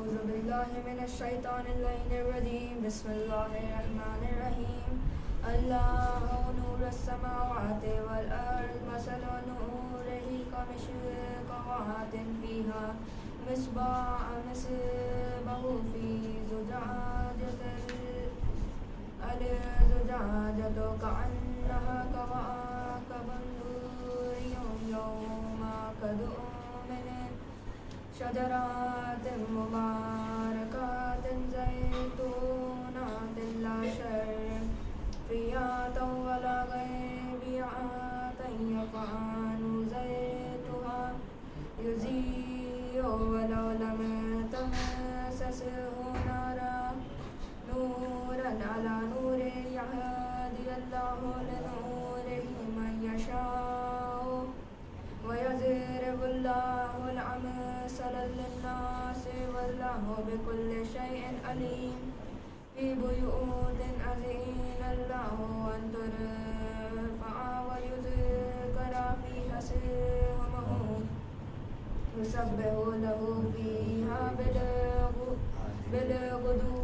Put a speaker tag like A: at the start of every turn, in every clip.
A: بالله من الشيطان اللعين الرجيم بسم الله الرحمن الرحيم الله نور السماوات والأرض مثل نوره كمشكاة فيها مصباح في زجاجة الزجاجة كأنها كوكب دري يوقد من شجرات مباركات زيتونات لا شرقيات ولا غربيات يكاد زيتها يضيء ولو لم تمسسه نورا على نور يهدي الله لنوره من يشاء ويضرب الله الأمثال للناس والله بكل شيء عليم في بيوت أذن الله أن ترفع ويذكر فيها اسمه يسبح له فيها بالغدو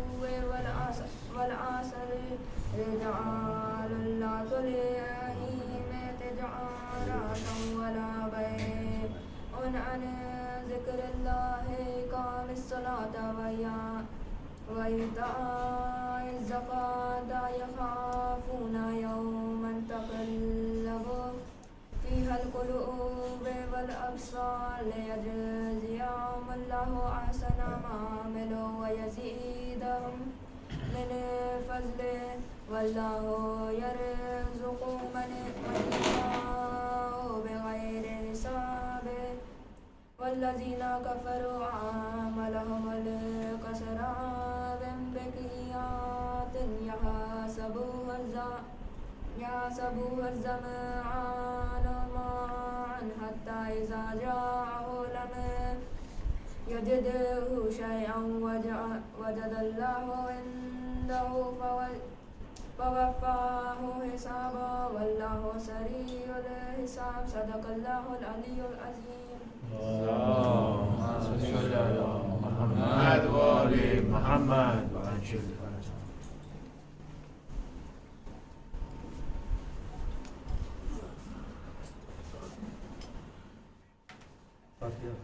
A: والعصر رجال لا تلهيهم تجارة ولا بيع عن ذكر الله إقام الصلاة وإيتاء الزكاة يخافون يوما تقلب فيها القلوب والأبصار ليجزيهم الله أحسن ما عملوا ويزيدهم من فضله والله يرزق من يشاء بغير حساب والذين كفروا أعمالهم كسراب بقيعة يحسبه الظمآن ماء حتى إذا جاءه لم يجده شيئا وجد الله عنده فوفاه حسابا والله سريع الحساب صدق الله العلي العظيم.
B: اللهم صل على محمد وآل محمد وعجل فرجهم.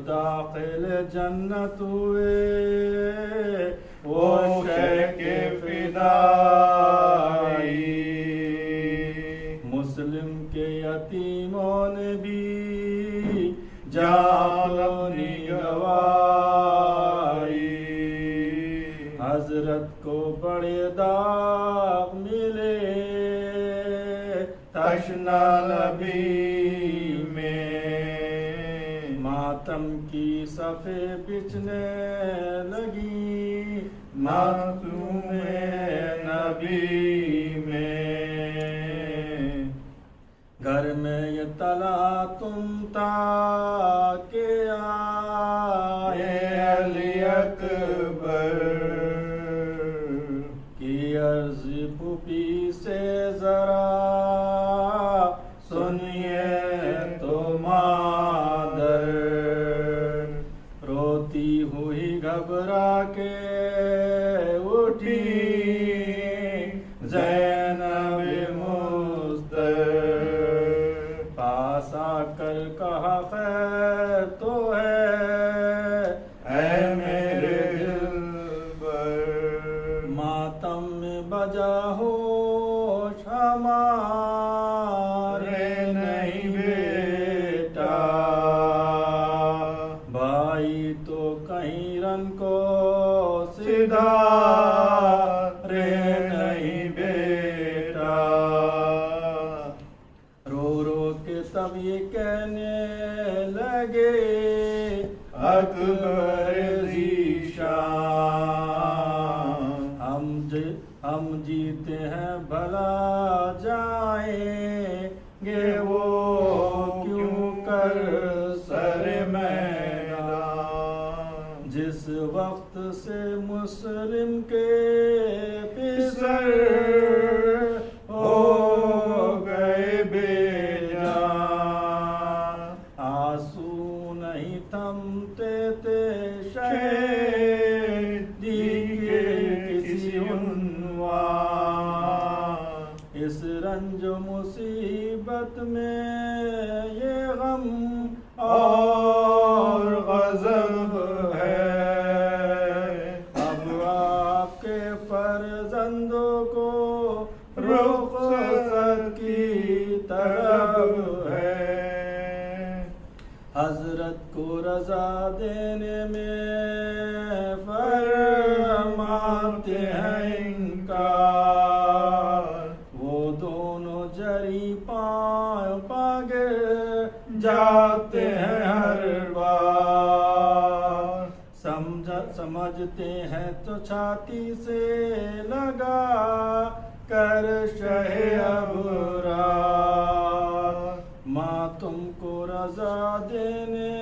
C: داخل جنت ہوئے وہ شیخ فدائی، مسلم کے یتیموں نے بھی جان اپنی گوائی، حضرت کو بڑے داغ ملے تشنا نبی میں، ماتم کی صفیں بچھنے لگی معصوم نبی میں، گھر میں یہ تلاطم تھا کہ آئے علی اکبر کی عرض پھوپھی سے ذرا سنیے تو مادر، روتی ہوئی گھبرا کے اٹھی زینب مضطر، پاس آ کر کہا خیر تو ہے اے میرے دلبر، ماتم میں بجا ہوش ہمارے نہیں بیٹا، بھائی تو کہیں رن کو سدھا رے نہیں بیٹا، رو رو کے تب یہ کہنے لگے اکبر ذیشان، ہم جیتے ہیں بھلا جائیں گے وہ کیوں کر سر میدان، جس وقت سے مسلم کے پسر ہو گئے بے جان، آنسو نہیں تھمتے تھے شہیدی کے کسی عنوان، اس رنج و مصیبت میں یہ غم اور غضب ہے، اب آپ کے فرزندوں کو رخصت کی طلب ہے، حضرت کو رضا دینے میں فرماتے ہیں انکار، وہ دونوں جری پاگے جاتے ہیں ہر بار، سمجھتے ہیں تو چھاتی سے لگا کر شہ ابرار، ماں تم کو رضا دینے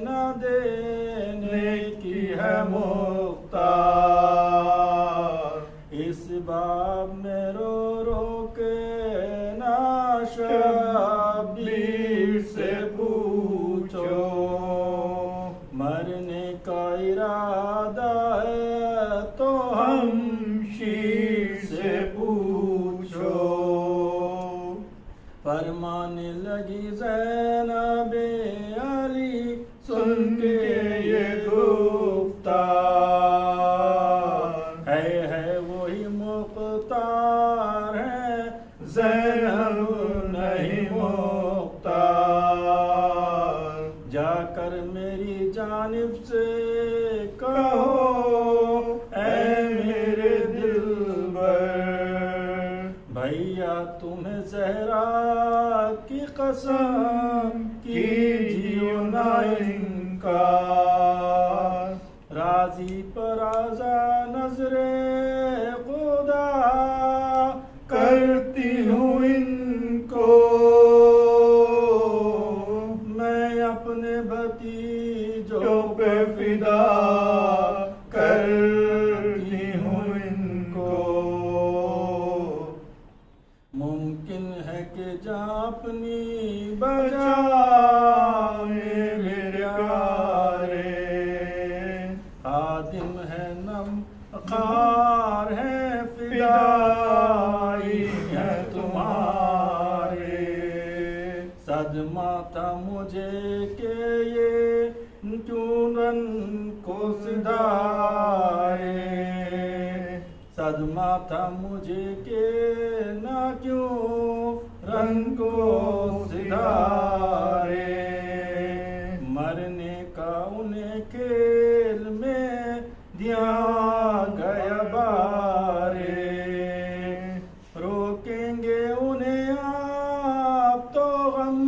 C: نہ دینے کی ہے مختار، اس باب میں رو رو کے ناشبیر سے پوچھو، مرنے کا ارادہ ہے تو ہم شیر سے پوچھو، فرمانے لگی زینب علی سن کے یہ گفتار، ہے وہی مختار ہے زینب نہیں مختار، جا کر میری جانب سے کہو اے میرے دلبر، بھیا تمہیں زہرا کی قسم کیجیو نہ انکار، راضی پر آزا نظر خدا کرتی ہوں ان کو، میں اپنے بھتیجوں پہ فدا کرتی ہوں ان کو، ممکن ہے کہ جان اپنی بجائے میرے پیارے، خادم ہے نم خار ہے فدائی ہے تمہارے، صدمہ تھا مجھے کہ یہ کیوں رن کو سدھارے صدمہ تھا مجھے کہ نہ کیوں رن کو سدھارے مرنے کا انہیں کھیل میں دیا گیا بارے روکیں گے انہیں آپ تو غم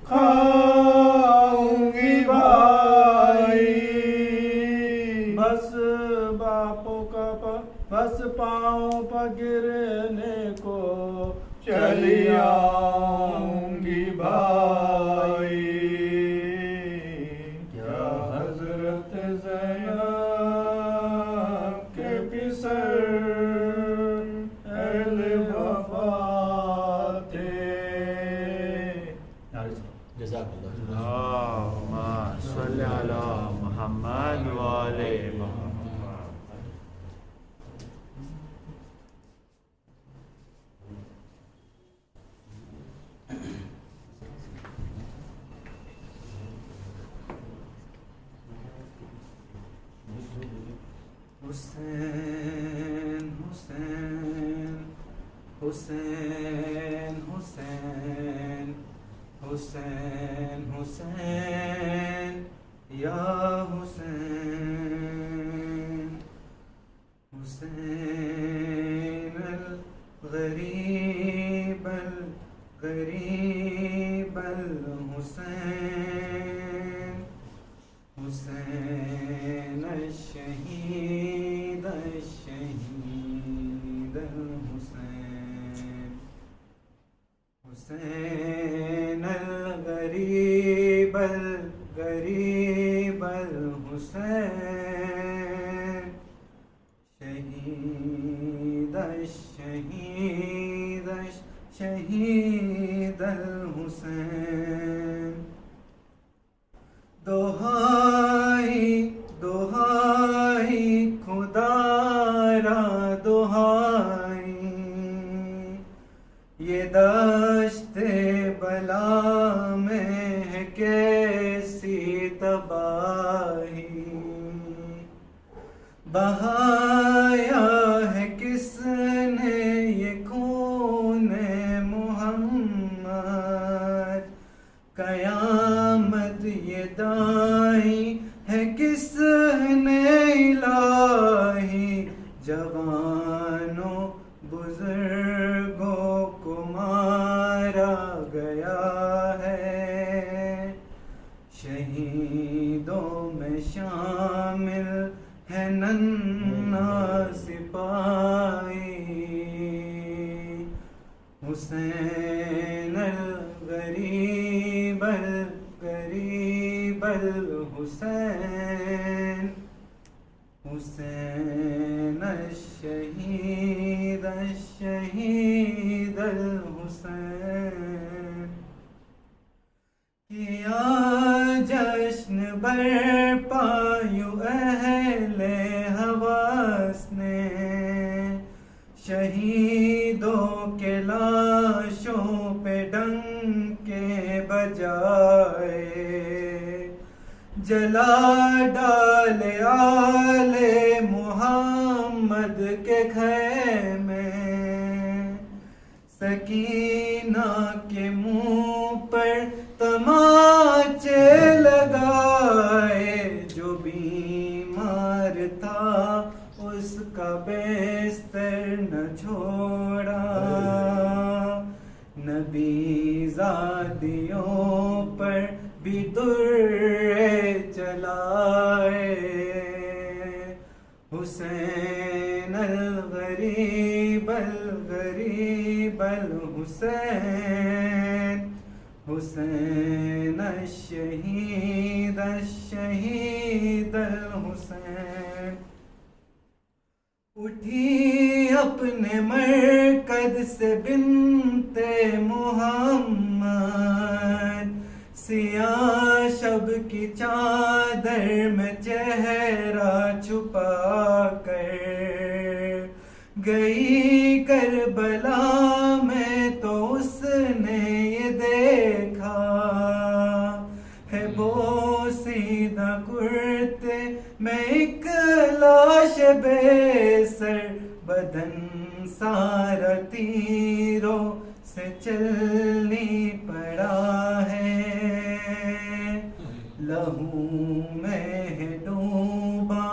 C: کھاؤں گی بھائی بس باپوں کا بس پاؤں پہ گرنے کو چلی آؤں گی بھائی کیا حضرت زینب کے پسر اہل وفا تھے.
D: جزاک اللہ.
B: اللہم صلی علی محمد و آل محمد.
E: حسین حسین حسین حسین حسین حسین یا حسین حسین الغریب الغریب الحسین حسین الشہید الشہید الحسین حسین الغریب الغریب الحسین شہید الشہید الشہید الحسین دہائی دہائی خدا را دہائی یہ دشت بلا میں ہے کیسی تباہی بہایا ہے کس نے یہ خون محمد قیامت یہ دائی ہے کس نے الہی جوانوں بزرگوں کو مارا گیا ہے شہیدوں میں شامل ہے ننھا سپاہی حسین الغریب الغریب الحسین حسین الشہید الشہید الحسین کیا جشن برپا یوں اہل حواس نے شہیدوں کے لاشوں پہ ڈنکے بجائے جلا ڈالے آل محمد کے خیمے سکینہ کے منہ پر تماچے لگائے جو بیمار تھا اس کا بستر نہ چھوڑا نبی زادیوں پر بھی درے چلائے حسین الغریب الغریب الحسین حسین الشہید الشہید الحسین اٹھی اپنے مرکز سے بنت محمد سیاہ شب کی چادر میں چہرہ چھپا کر گئی کربلا میں تو اس نے یہ دیکھا ہے بوسیدہ اڑتے میں ایک لاش بے سر، بدن سارا تیروں سے چلنی پڑا ہے، لہو میں ڈوبا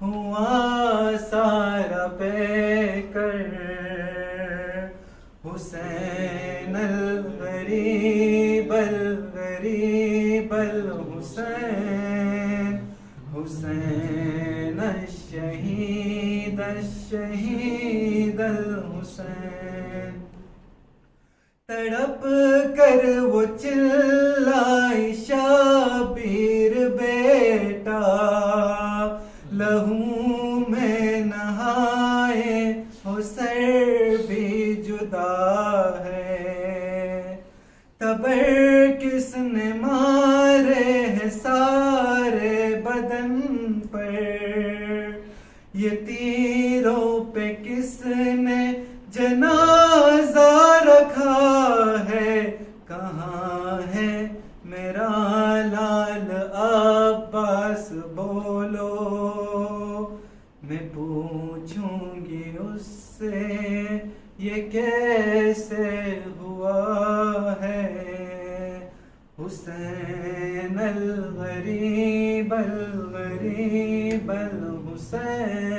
E: ہوا سارا بے کر، حسین الغریب الغریب الحسین، حسین الشہید الشہید الحسین۔ تڑپ کر وہ چلائی شبیر بیٹا، لہو میں نہائے ہو سر بھی جدا ہے، تبر کس نے مارے ہیں سارے بدن پر، یہ تیروں پہ کس نے جنازہ رکھا ہے، کہاں ہے میرا لال عباس بولو، میں پوچھوں گی اس سے یہ کیسے ہوا ہے، حسین الغریب الغریب الحسین،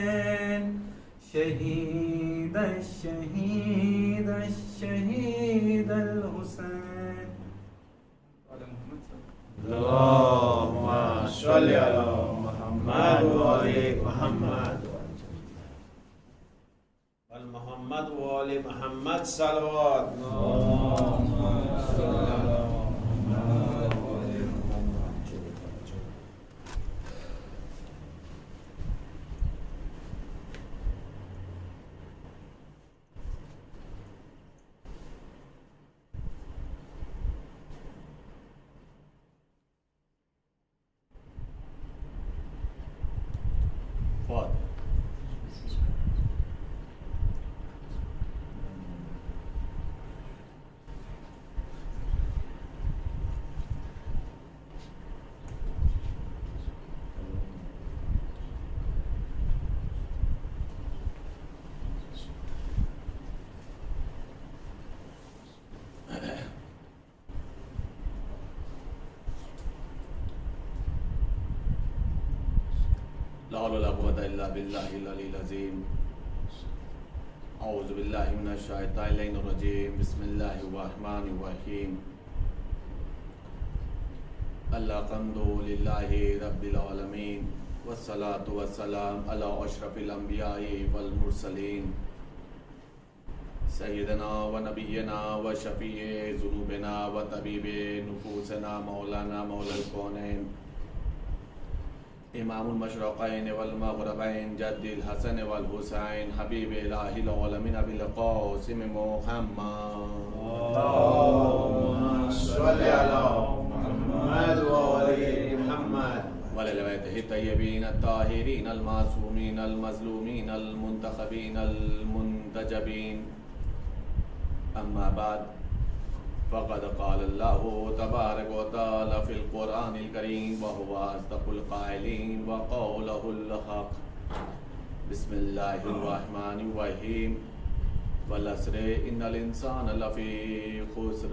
E: شہید الشہید الشہید الحسین۔
B: اللہم صلی علی محمد وآل محمد
D: محمد وآل محمد صلوات۔
F: لا حول ولا قوة إلا بالله العلي العظيم أعوذ بالله من الشيطان الرجيم بسم الله الرحمن الرحيم الحمد لله رب العالمين والصلاة والسلام على أشرف الأنبياء والمرسلين سيدنا ونبينا وشفيع ذنوبنا وطبيب نفوسنا مولانا مولى الكونين امام المشرقین والمغربین جد الحسن والحسین حبیب الہ العالمین ابی القاسم محمد
D: اللہم صلی علی محمد وآل محمد
F: وعلی بیتہ الطیبین الطاہرین المعصومین المظلومین المنتخبین المنتجبین اما بعد فقد قال اللہ تبارک و تعالی فی القرآن الکریم وهو اصدق القائلین وقولہ الحق بسم اللہ الرحمن الرحیم والعصر ان الانسان لفی خسر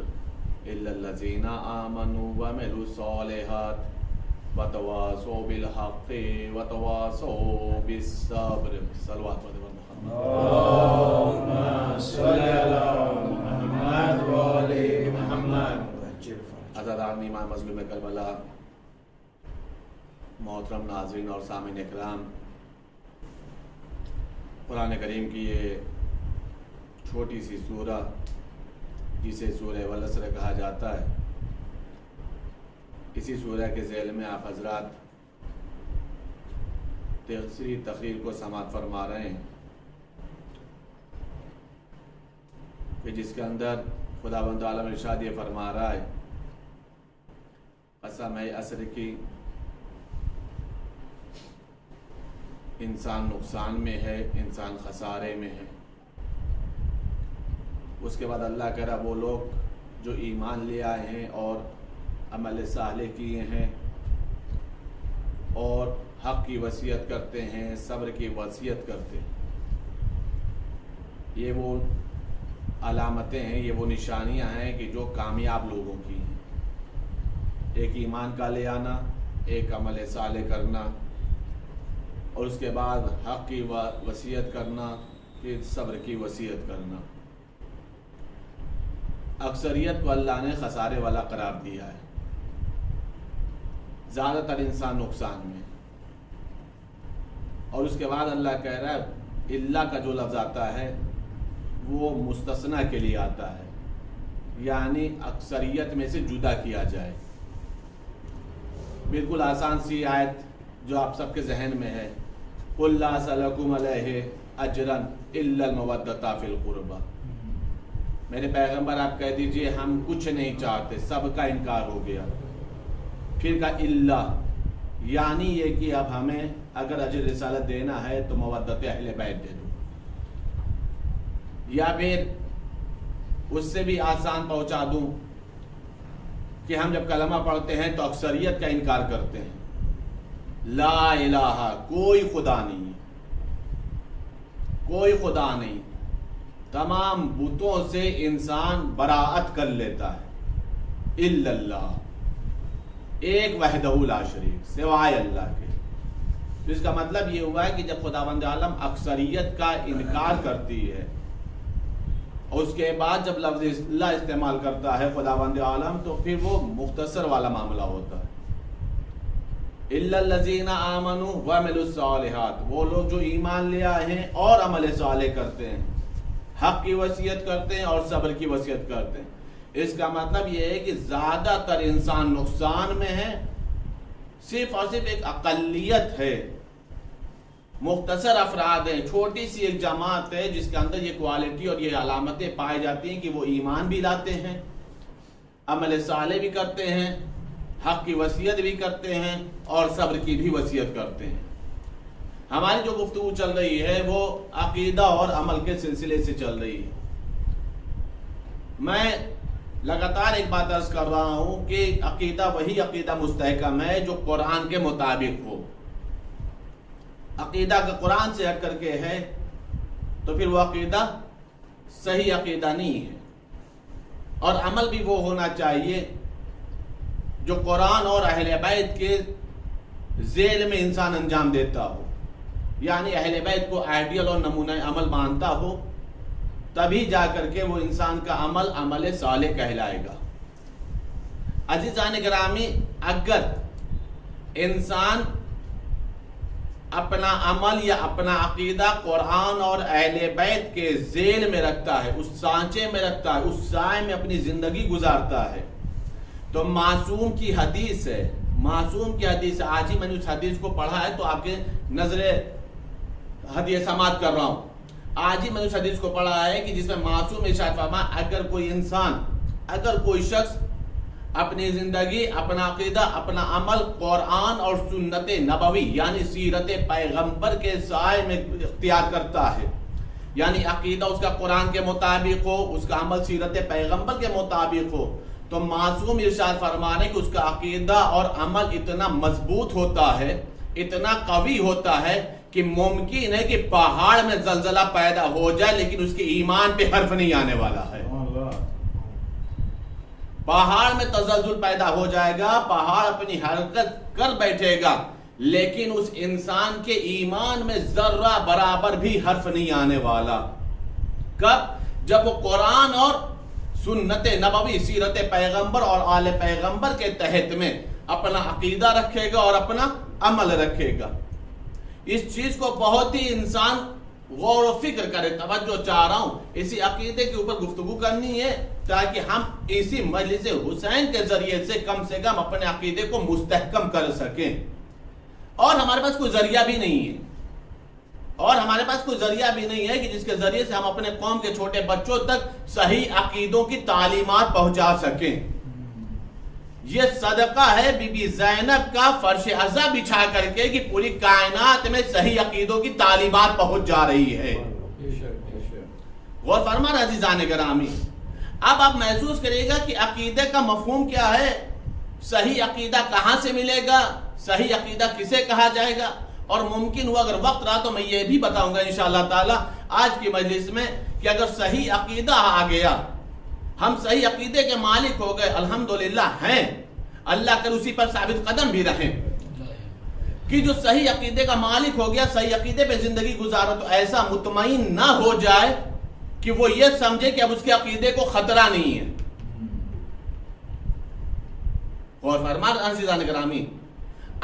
F: الا الذین آمنوا وعملوا الصالحات وتواصوا بالحق وتواصوا بالصبر صلوات محمد
D: اللہم صلی علی محمد وآل محمد۔
F: عزادار ایمان مظلوم کربلا، محترم ناظرین اور سامعین اکرام، قرآن کریم کی یہ چھوٹی سی سورہ جسے سورہ والعصر کہا جاتا ہے، اسی سورہ کے ذیل میں آپ حضرات تفسیری تقریر کو سماعت فرما رہے ہیں کہ جس کے اندر خداوند عالم ارشاد یہ فرما رہا ہے قسم ہے عصر کی، انسان نقصان میں ہے، انسان خسارے میں ہے۔ اس کے بعد اللہ کہہ رہا وہ لوگ جو ایمان لے آئے ہیں اور عمل صالح کیے ہیں اور حق کی وصیت کرتے ہیں، صبر کی وصیت کرتے ہیں۔ یہ وہ علامتیں ہیں، یہ وہ نشانیاں ہیں کہ جو کامیاب لوگوں کی ہیں۔ ایک ایمان کا لے آنا، ایک عمل صالح کرنا، اور اس کے بعد حق کی وصیت کرنا، پھر صبر کی وصیت کرنا۔ اکثریت کو اللہ نے خسارے والا قرار دیا ہے، زیادہ تر انسان نقصان میں، اور اس کے بعد اللہ کہہ رہا ہے اللہ کا جو لفظ آتا ہے وہ مستثنیٰ کے لیے آتا ہے، یعنی اکثریت میں سے جدا کیا جائے۔ بالکل آسان سی آیت جو آپ سب کے ذہن میں ہے، قُلْ لَا أَسْأَلُكُمْ عَلَيْهِ أَجْرًا إِلَّا الْمَوَدَّةَ فِي الْقُرْبَى۔ میرے پیغمبر آپ کہہ دیجئے ہم کچھ نہیں چاہتے، سب کا انکار ہو گیا۔ پھر کہا اللہ، یعنی یہ کہ اب ہمیں اگر اجر رسالت دینا ہے تو مودت اہل بیت دے دو، یا پھر اس سے بھی آسان پہنچا دوں کہ ہم جب کلمہ پڑھتے ہیں تو اکثریت کا انکار کرتے ہیں، لا الہ، کوئی خدا نہیں، کوئی خدا نہیں، تمام بتوں سے انسان براءت کر لیتا ہے، الا اللہ، ایک وحدہ لا شریک، سوائے اللہ کے۔ تو اس کا مطلب یہ ہوا ہے کہ جب خداوند عالم اکثریت کا انکار کرتی ہے اور اس کے بعد جب لفظ اللہ استعمال کرتا ہے خداوند عالم، تو پھر وہ مختصر والا معاملہ ہوتا ہے۔ الا الذین آمنوا وعملوا الصالحات، وہ لوگ جو ایمان لے آئے ہیں اور عمل صالح کرتے ہیں، حق کی وصیت کرتے ہیں اور صبر کی وصیت کرتے ہیں۔ اس کا مطلب یہ ہے کہ زیادہ تر انسان نقصان میں ہے، صرف اور صرف ایک اقلیت ہے، مختصر افراد ہیں، چھوٹی سی ایک جماعت ہے جس کے اندر یہ کوالٹی اور یہ علامتیں پائی جاتی ہیں کہ وہ ایمان بھی لاتے ہیں، عمل صالح بھی کرتے ہیں، حق کی وصیت بھی کرتے ہیں اور صبر کی بھی وصیت کرتے ہیں۔ ہماری جو گفتگو چل رہی ہے وہ عقیدہ اور عمل کے سلسلے سے چل رہی ہے۔ میں لگاتار ایک بات عرض کر رہا ہوں کہ عقیدہ وہی عقیدہ مستحکم ہے جو قرآن کے مطابق ہو۔ عقیدہ کا قرآن سے ہٹ کر کے ہے تو پھر وہ عقیدہ صحیح عقیدہ نہیں ہے، اور عمل بھی وہ ہونا چاہیے جو قرآن اور اہل بیت کے ذیل میں انسان انجام دیتا ہو، یعنی اہل بیت کو آئیڈیل اور نمونہ عمل مانتا ہو، تبھی جا کر کے وہ انسان کا عمل عمل صالح کہلائے گا۔ عزیزان گرامی، اگر انسان اپنا عمل یا اپنا عقیدہ قرآن اور اہل بیت کے ذیل میں رکھتا ہے، اس سانچے میں رکھتا ہے، اس سائے میں اپنی زندگی گزارتا ہے، تو معصوم کی حدیث ہے، معصوم کی حدیث ہے، آج ہی میں نے اس حدیث کو پڑھا ہے تو آپ کے نظر حدیث سماعت کر رہا ہوں، آج ہی میں نے اس حدیث کو پڑھا ہے کہ جس میں معصوم ارشاد فرمایا، اگر کوئی انسان، اگر کوئی شخص اپنی زندگی، اپنا عقیدہ، اپنا عمل قرآن اور سنت نبوی یعنی سیرت پیغمبر کے سائے میں اختیار کرتا ہے، یعنی عقیدہ اس کا قرآن کے مطابق ہو، اس کا عمل سیرت پیغمبر کے مطابق ہو، تو معصوم ارشاد فرما رہے کہ اس کا عقیدہ اور عمل اتنا مضبوط ہوتا ہے، اتنا قوی ہوتا ہے کہ ممکن ہے کہ پہاڑ میں زلزلہ پیدا ہو جائے لیکن اس کے ایمان پہ حرف نہیں آنے والا ہے۔ پہاڑ میں تزلزل پیدا ہو جائے گا، پہاڑ اپنی حرکت کر بیٹھے گا، لیکن اس انسان کے ایمان میں ذرہ برابر بھی حرف نہیں آنے والا۔ کب؟ جب وہ قرآن اور سنت نبوی، سیرت پیغمبر اور آل پیغمبر کے تحت میں اپنا عقیدہ رکھے گا اور اپنا عمل رکھے گا۔ اس چیز کو بہت ہی انسان غور و فکر کرے۔ توجہ چاہ رہا ہوں، اسی عقیدے کے اوپر گفتگو کرنی ہے تاکہ ہم اسی مجلس حسین کے ذریعے سے کم اپنے عقیدے کو مستحکم کر سکیں۔ اور ہمارے پاس کوئی ذریعہ بھی نہیں ہے، کہ جس کے ذریعے سے ہم اپنے قوم کے چھوٹے بچوں تک صحیح عقیدوں کی تعلیمات پہنچا سکیں۔ یہ صدقہ ہے بی بی زینب کا فرش عزا بچھا کر کے کہ پوری کائنات میں صحیح عقیدوں کی تعلیمات پہنچ جا رہی ہے۔ غور فرما رہے عزیزان گرامی، اب آپ محسوس کرے گا کہ عقیدے کا مفہوم کیا ہے، صحیح عقیدہ کہاں سے ملے گا، صحیح عقیدہ کسے کہا جائے گا، اور ممکن ہوا اگر وقت رہا تو میں یہ بھی بتاؤں گا انشاءاللہ تعالی آج کی مجلس میں کہ اگر صحیح عقیدہ آ گیا، ہم صحیح عقیدے کے مالک ہو گئے، الحمدللہ ہیں، اللہ کر اسی پر ثابت قدم بھی رہیں، کہ جو صحیح عقیدے کا مالک ہو گیا، صحیح عقیدے پہ زندگی گزارا، تو ایسا مطمئن نہ ہو جائے کہ وہ یہ سمجھے کہ اب اس کے عقیدے کو خطرہ نہیں ہے. اور فرمان عزیزان گرامی،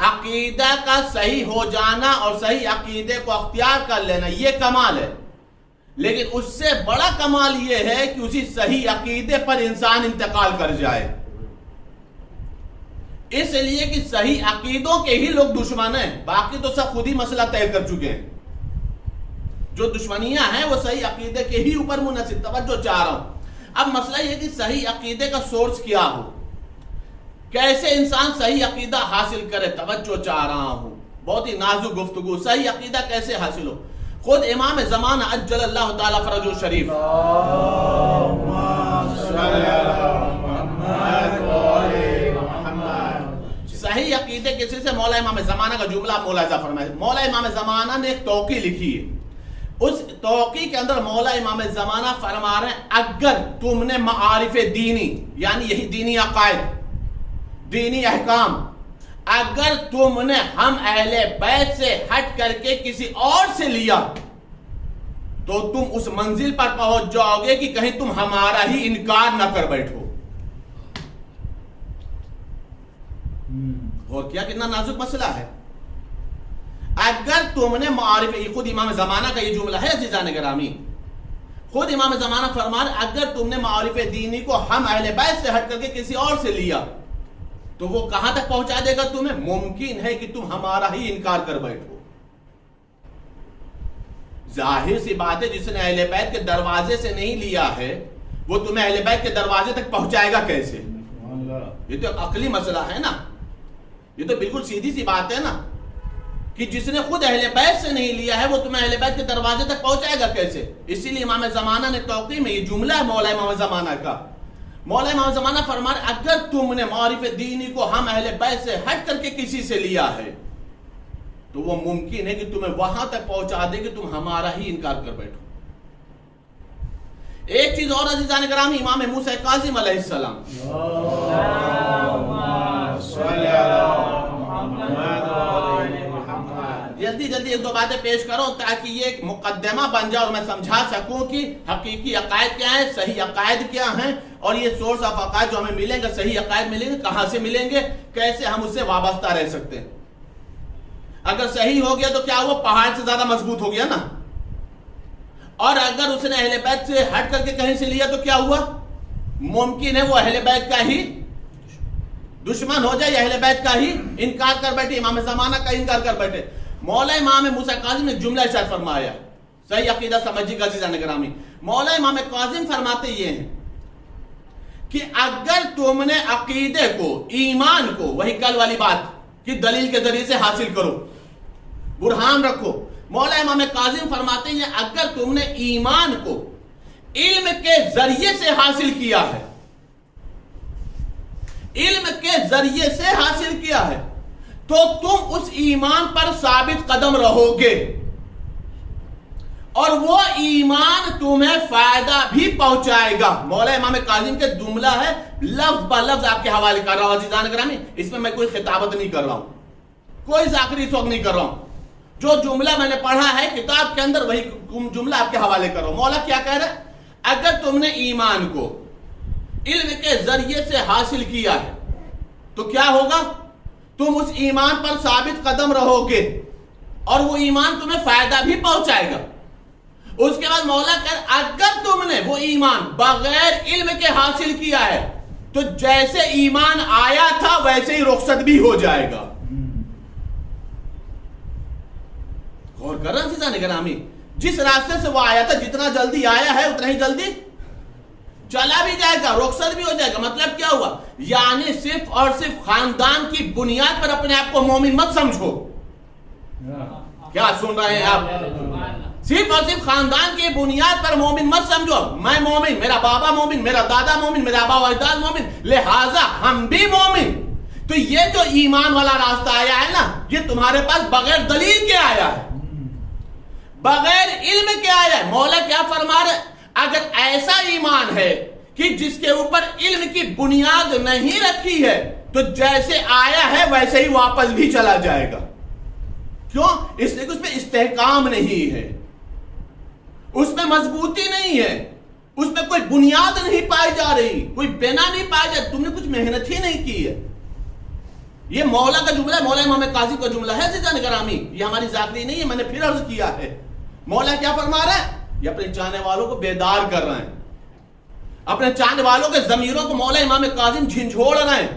F: عقیدہ کا صحیح ہو جانا اور صحیح عقیدے کو اختیار کر لینا یہ کمال ہے، لیکن اس سے بڑا کمال یہ ہے کہ اسی صحیح عقیدے پر انسان انتقال کر جائے. اس لیے کہ صحیح عقیدوں کے ہی لوگ دشمن ہیں، باقی تو سب خود ہی مسئلہ طے کر چکے ہیں. جو دشمنیاں ہیں وہ صحیح عقیدے کے ہی اوپر منحصر. توجہ چاہ رہا ہوں. اب مسئلہ یہ کہ صحیح عقیدے کا سورس کیا ہو، کیسے انسان صحیح عقیدہ حاصل کرے. توجہ چاہ رہا ہوں، بہت ہی نازک گفتگو. صحیح عقیدہ کیسے حاصل ہو؟ خود امام زمانہ عجل اللہ تعالی فرجہ الشریف صحیح عقیدے کسی سے مولا امام زمانہ کا جملہ ملاحظہ فرمائے. مولا امام زمانہ نے ایک توقیع لکھی ہے، اس توقیع کے اندر مولا امام زمانہ فرما رہے ہیں اگر تم نے معارف دینی، یعنی یہی دینی عقائد، دینی احکام، اگر تم نے ہم اہل بیت سے ہٹ کر کے کسی اور سے لیا تو تم اس منزل پر پہنچ جاؤ گے کہ کہیں تم ہمارا ہی انکار نہ کر بیٹھو. اور کیا کتنا نازک مسئلہ ہے. اگر تم نے معارف، خود امام زمانہ کا یہ جملہ ہے عزیزان گرامی، خود امام زمانہ فرما رہے اگر تم نے معارف دینی کو ہم اہل بیت سے ہٹ کر کے کسی اور سے لیا تو وہ کہاں تک پہنچا دے گا تمہیں؟ ممکن ہے کہ تم ہمارا ہی انکار کر بیٹھو. ظاہر سی بات ہے، جس نے اہل بیت کے دروازے سے نہیں لیا ہے وہ تمہیں اہل بیت کے دروازے تک پہنچائے گا کیسے؟ یہ تو عقلی مسئلہ ہے نا، یہ تو بالکل سیدھی سی بات ہے نا کہ جس نے خود اہل بیت سے نہیں لیا ہے وہ تمہیں اہل بیت کے دروازے تک پہنچائے گا کیسے؟ اسی لیے امام زمانہ نے توقیع میں، یہ جملہ ہے مولا امام زمانہ کا، مولا امام زمانہ فرما رہے اگر تم نے معارف دینی کو ہم اہل بیت سے ہٹ کر کے کسی سے لیا ہے تو وہ ممکن ہے کہ تمہیں وہاں تک پہنچا دے کہ تم ہمارا ہی انکار کر بیٹھو. ایک چیز اور عزیزان گرامی، امام موسیٰ کاظم علیہ السلام جلدی جلدی ایک دو باتیں پیش کرو تاکہ یہ ایک مقدمہ بن جائے اور میں سمجھا سکوں کہ حقیقی عقائد کیا ہیں، صحیح عقائد کیا ہیں، اور یہ سورس آف عقائد جو ہمیں ملیں گے، صحیح عقائد ملیں گے، کہاں سے ملیں گے، کیسے ہم اس سے وابستہ رہ سکتے ہیں. اگر صحیح ہو گیا تو کیا وہ پہاڑ سے زیادہ مضبوط ہو گیا نا، اور اگر اس نے اہل بیت سے ہٹ کر کے کہیں سے لیا تو کیا ہوا؟ ممکن ہے وہ اہل بیت کا ہی دشمن ہو جائے، اہل بیت کا ہی انکار کر بیٹھے، امام زمانہ کا انکار کر بیٹھے. مولا امام موسیٰ کاظم نے جملہ ارشاد فرمایا، صحیح عقیدہ سمجھیے گا عزیزان گرامی. مولا امام کاظم فرماتے یہ ہیں کہ اگر تم نے عقیدے کو، ایمان کو، وہی کل والی بات کہ دلیل کے ذریعے سے حاصل کرو، برہان رکھو، مولا امام کاظم فرماتے ہیں اگر تم نے ایمان کو علم کے ذریعے سے حاصل کیا ہے، علم کے ذریعے سے حاصل کیا ہے تو تم اس ایمان پر ثابت قدم رہو گے اور وہ ایمان تمہیں فائدہ بھی پہنچائے گا. مولا امام کاظم کے جملہ ہے، لفظ بہ لفظ آپ کے حوالے کر رہا ہوں عزیزان گرامی، اس میں کوئی خطابت نہیں کر رہا ہوں، کوئی ذاکری اس وقت نہیں کر رہا ہوں. جو جملہ میں نے پڑھا ہے کتاب کے اندر وہی جملہ آپ کے حوالے کر رہا ہوں. مولا کیا کہہ رہا ہے؟ اگر تم نے ایمان کو علم کے ذریعے سے حاصل کیا ہے تو کیا ہوگا؟ تم اس ایمان پر ثابت قدم رہو گے اور وہ ایمان تمہیں فائدہ بھی پہنچائے گا. اس کے بعد مولا کہہ اگر تم نے وہ ایمان بغیر علم کے حاصل کیا ہے تو جیسے ایمان آیا تھا ویسے ہی رخصت بھی ہو جائے گا. غور کر رہا عزیزان گرامی، جس راستے سے وہ آیا تھا جتنا جلدی آیا ہے اتنا ہی جلدی چلا بھی جائے گا، رخصت بھی ہو جائے گا. مطلب کیا ہوا؟ یعنی صرف اور صرف خاندان کی بنیاد پر اپنے آپ کو مومن مت سمجھو. کیا سن رہے ہیں آپ؟ صرف اور صرف خاندان کی بنیاد پر مومن مت سمجھو. میں مومن، میرا بابا مومن، میرا دادا مومن، میرا آبا و اجداد مومن، لہذا ہم بھی مومن. تو یہ جو ایمان والا راستہ آیا ہے نا، یہ تمہارے پاس بغیر دلیل کے آیا ہے، بغیر علم کے آیا ہے۔ مولا کیا فرما رہے؟ اگر ایسا ایمان ہے کہ جس کے اوپر علم کی بنیاد نہیں رکھی ہے تو جیسے آیا ہے ویسے ہی واپس بھی چلا جائے گا۔ کیوں؟ اس لیے کہ اس میں استحکام نہیں ہے، اس میں مضبوطی نہیں ہے، اس میں کوئی بنیاد نہیں پائی جا رہی، کوئی بنا نہیں پایا جا، تم نے کچھ محنت ہی نہیں کی ہے۔ یہ مولا کا جملہ ہے، مولا امام کاظم کا جملہ ہے عزیزان گرامی، یہ ہماری ذاکری نہیں ہے، میں نے پھر عرض کیا ہے۔ مولا کیا فرما رہا ہے؟ یہ اپنے چاہنے والوں کو بیدار کر رہے ہیں، اپنے چاہنے والوں کے ضمیروں کو مولا امام کاظم جھنجھوڑ رہے ہیں۔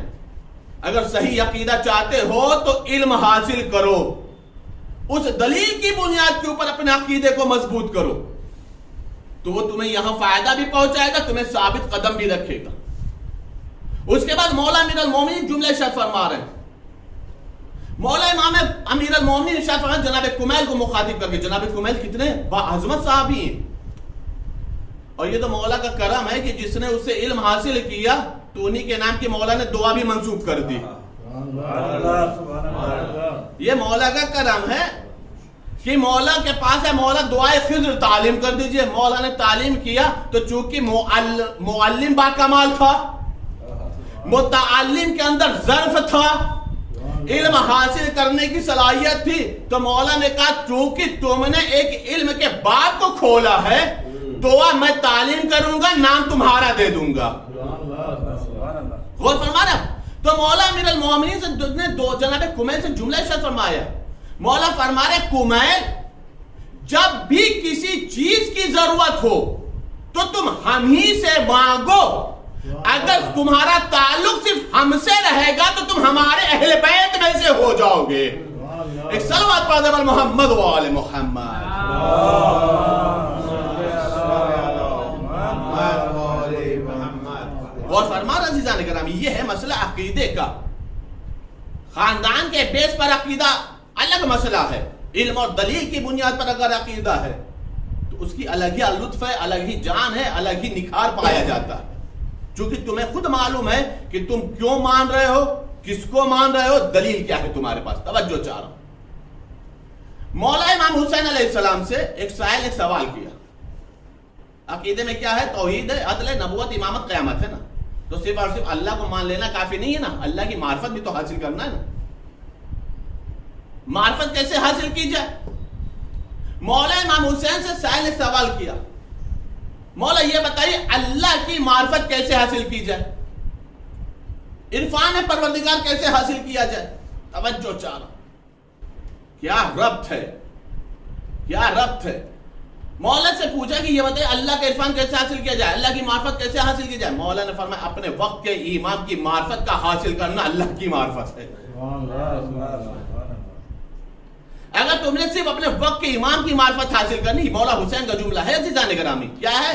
F: اگر صحیح عقیدہ چاہتے ہو تو علم حاصل کرو، اس دلیل کی بنیاد کے اوپر اپنے عقیدے کو مضبوط کرو، تو وہ تمہیں یہاں فائدہ بھی پہنچائے گا، تمہیں ثابت قدم بھی رکھے گا۔ اس کے بعد مولا امیر المومنین جملہ ارشاد فرما رہے ہیں، مولا امام امیر المومنین ارشاد فرما جناب کمیل کو مخاطب کر کے، جناب کمیل کتنے باعظمت صحابی ہیں، اور یہ تو مولا کا کرم ہے کہ جس نے اس سے علم حاصل کیا تو انہی کے نام کی مولا نے دعا بھی منسوخ کر دی۔ یہ مولا کا کرم ہے کہ مولا کے پاس ہے، مولا دعائے خضر تعلیم کر دیجئے، مولا نے تعلیم کیا تو چونکہ معلم با کمال تھا، متعلم کے اندر ظرف تھا، علم حاصل کرنے کی صلاحیت تھی، تو مولا نے کہا چونکہ تم نے ایک علم کے باب کو کھولا ہے، دعا میں تعلیم کروں گا، نام تمہارا دے دوں گا۔ غور فرما رہا؟ تو مولا امیر المومنین سے نے جناب کمیل سے جملہ ارشاد فرمایا، مولا فرما رہے کمیل جب بھی کسی چیز کی ضرورت ہو تو تم ہم ہی سے مانگو، اگر تمہارا تعلق صرف ہم سے رہے گا تو تم ہمارے اہل بیت میں سے ہو جاؤ گے۔ ایک صلوات پڑھ دے محمد و آل محمد۔ اور فرما رہا عزیزان گرامی، یہ ہے مسئلہ عقیدے کا۔ خاندان کے بیس پر عقیدہ الگ مسئلہ ہے، علم اور دلیل کی بنیاد پر اگر عقیدہ ہے تو اس کی الگ ہی لطف ہے، الگ ہی جان ہے، الگ ہی نکھار پایا جاتا ہے، چونکہ تمہیں خود معلوم ہے کہ تم کیوں مان رہے ہو، کس کو مان رہے ہو، دلیل کیا ہے تمہارے پاس۔ توجہ چاہ رہا ہوں، مولا امام حسین علیہ السلام سے ایک سائل نے سوال کیا، عقیدے میں کیا ہے؟ توحید ہے، عدل ہے، نبوت، امامت، قیامت ہے نا، تو صرف اور صرف اللہ کو مان لینا کافی نہیں ہے نا، اللہ کی معرفت بھی تو حاصل کرنا ہے نا۔ معرفت کیسے حاصل کی جائے؟ مولا امام حسین سے سائل نے سوال کیا، مولا یہ بتائیے اللہ کی معرفت کیسے حاصل کی جائے، عرفان پروردگار کیسے حاصل کیا جائے؟ توجہ چاہ رہا، کیا ربط ہے، کیا ربط ہے؟ مولا سے پوچھا کہ یہ بتائیے اللہ کا عرفان کیسے حاصل کیا جائے، اللہ کی معرفت کیسے حاصل کی جائے؟ مولا نے فرمایا اپنے وقت کے امام کی معرفت کا حاصل کرنا اللہ کی معرفت ہے۔ اگر تم نے صرف اپنے وقت کے امام کی معرفت حاصل کرنی، مولا حسین کا جملہ ہے عزیزان گرامی، کیا ہے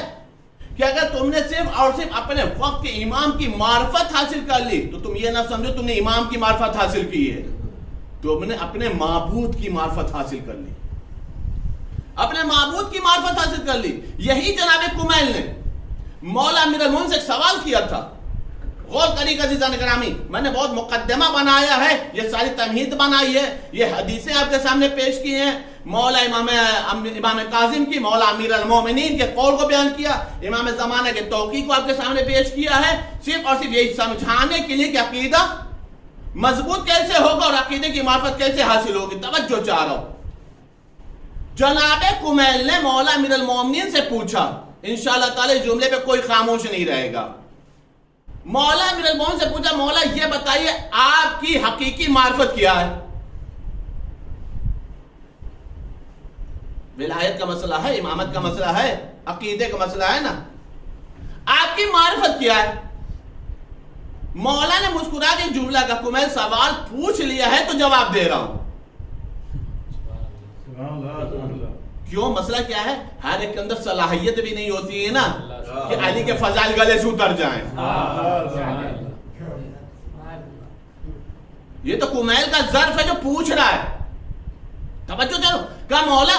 F: کہ اگر تم نے صرف اور صرف اپنے وقت کے امام کی معرفت حاصل کر لی تو تم یہ نہ سمجھو تم نے امام کی معرفت حاصل کی ہے، تم نے اپنے معبود کی معرفت حاصل کر لی، اپنے معبود کی معرفت حاصل کر لی۔ یہی جناب کمیل نے مولا امیر المومنین سے ایک سوال کیا تھا، غور کریے عزیزان گرامی، میں نے بہت مقدمہ بنایا ہے، یہ ساری تمہید بنائی ہے، یہ حدیثیں آپ کے سامنے پیش کی ہیں، مولا امام کاظم کی، مولا امیر المومنین کے قول کو بیان کیا، امام زمانہ کے توقیع کو آپ کے سامنے پیش کیا ہے، صرف اور صرف یہی سمجھانے کے لیے کہ عقیدہ مضبوط کیسے ہوگا اور عقیدے کی معرفت کیسے حاصل ہوگی۔ توجہ چاہ رہا ہوں، جناب کمیل نے مولا امیر المومنین سے پوچھا، انشاءاللہ تعالی جملے پہ کوئی خاموش نہیں رہے گا، مولا امیر المومنین سے پوچھا مولا یہ بتائیے آپ کی حقیقی معرفت کیا ہے؟ ولایت کا مسئلہ ہے، امامت کا مسئلہ ہے، عقیدے کا مسئلہ ہے نا، آپ کی معرفت کیا ہے؟ مولا نے مسکرا کے جملہ کا کمیل سوال پوچھ لیا ہے تو جواب دے رہا ہوں۔ کیوں؟ مسئلہ کیا ہے؟ ہر ایک کے اندر صلاحیت بھی نہیں ہوتی ہے نا کہ علی کے فضائل گلے سے اتر جائیں۔ یہ تو کمیل کا ظرف ہے جو پوچھ رہا ہے، توجہ کرو، کہا مولا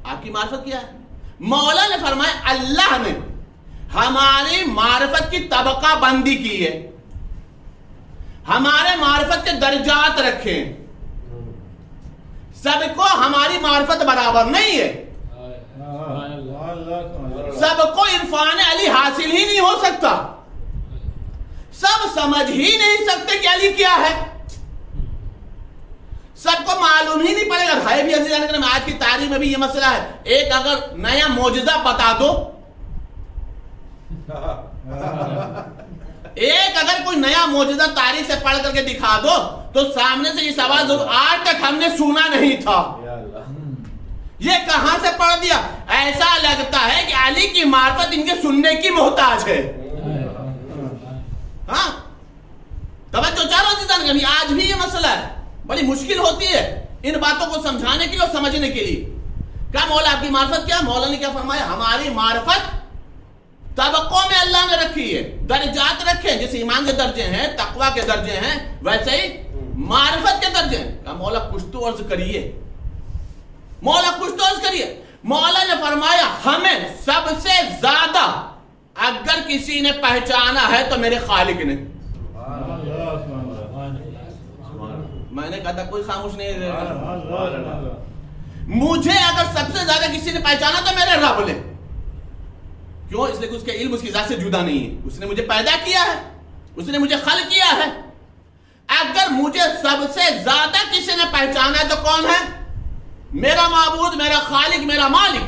F: آپ کی معرفت کیا ہے؟ مولا نے فرمایا اللہ نے ہماری معرفت کی طبقہ بندی کی ہے، ہمارے معرفت کے درجات رکھے. سب کو ہماری معرفت برابر نہیں ہے. سب کو عرفان علی حاصل ہی نہیں ہو سکتا. سب سمجھ ہی نہیں سکتے کہ علی کیا ہے. سب کو معلوم ہی نہیں پڑے گا. ہے بھی عزیزان کرام آج کی تاریخ میں بھی یہ مسئلہ ہے. ایک اگر نیا معجزہ بتا دو, ایک اگر کوئی نیا معجزہ تاریخ سے پڑھ کر کے دکھا دو تو سامنے سے یہ سوال ضرور, آج تک ہم نے سنا نہیں تھا, یہ کہاں سے پڑھ دیا. ایسا لگتا ہے کہ علی کی معرفت ان کے سننے کی محتاج ہے. ہاں توجہ چاروں عزیزان کرام, آج بھی یہ مسئلہ ہے. بڑی مشکل ہوتی ہے ان باتوں کو سمجھانے کے لیے اور سمجھنے کے لیے. کیا مولا آپ کی معرفت کیا؟ مولا نے کیا فرمایا؟ ہماری معرفت طبقوں میں اللہ نے رکھی ہے, درجات رکھے. جیسے ایمان کے درجے ہیں, تقوی کے درجے ہیں, ویسے ہی معرفت کے درجے ہیں. کہا مولا کچھ تو عرض کریے, مولا کچھ تو عرض کریے. مولا نے فرمایا ہمیں سب سے زیادہ اگر کسی نے پہچانا ہے تو میرے خالق نے. میں نے کہا تھا کوئی خاموش نہیں رہے. مجھے اگر سب سے زیادہ کسی نے پہچانا تو میرے رب نے. کیوں؟ اس لیے کہ اس کے علم اس کی ذات سے جدا نہیں ہے. اس نے مجھے پیدا کیا ہے, اس نے مجھے خلق کیا ہے. اگر مجھے سب سے زیادہ کسی نے پہچانا ہے تو کون ہے؟ میرا معبود, میرا خالق, میرا مالک.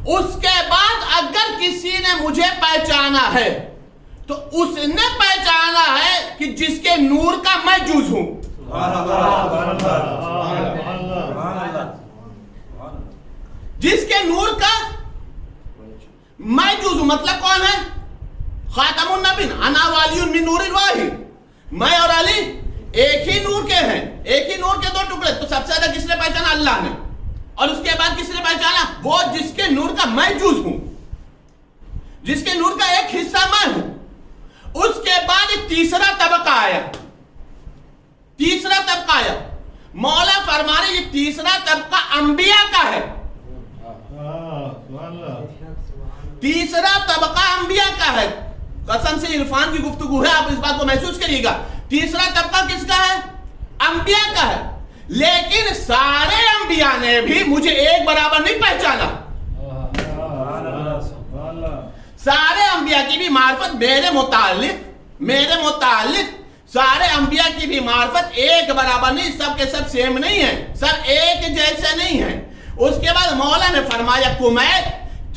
F: اس کے بعد اگر کسی نے مجھے پہچانا ہے تو اس نے پہچانا ہے کہ جس کے نور کا میں جز ہوں. جس کے نور کا میں جز ہوں. مطلب کون ہے؟ خاتم النبین, انا والی من نور الواحد. میں اور علی ایک ہی نور کے ہیں, ایک ہی نور کے دو ٹکڑے. تو سب سے زیادہ کس نے پہچانا؟ اللہ نے. اور اس کے بعد کس نے پہچانا؟ وہ جس کے نور کا میں جز ہوں, جس کے نور کا ایک حصہ میں ہوں. اس کے بعد ایک تیسرا طبقہ آیا, تیسرا طبقہ آیا. مولا فرما رہے یہ تیسرا طبقہ انبیاء کا ہے. تیسرا طبقہ انبیاء کا ہے. قسم سے عرفان کی گفتگو ہے, آپ اس بات کو محسوس کریے گا. تیسرا طبقہ کس کا ہے؟ انبیاء کا ہے. لیکن سارے انبیاء نے بھی مجھے ایک برابر نہیں پہچانا. سارے انبیاء کی بھی معرفت میرے متعلق سارے انبیاء کی بھی معرفت ایک برابر نہیں. سب کے سب سیم نہیں ہیں, سب ایک جیسے نہیں ہیں. اس کے بعد مولا نے فرمایا کمیت,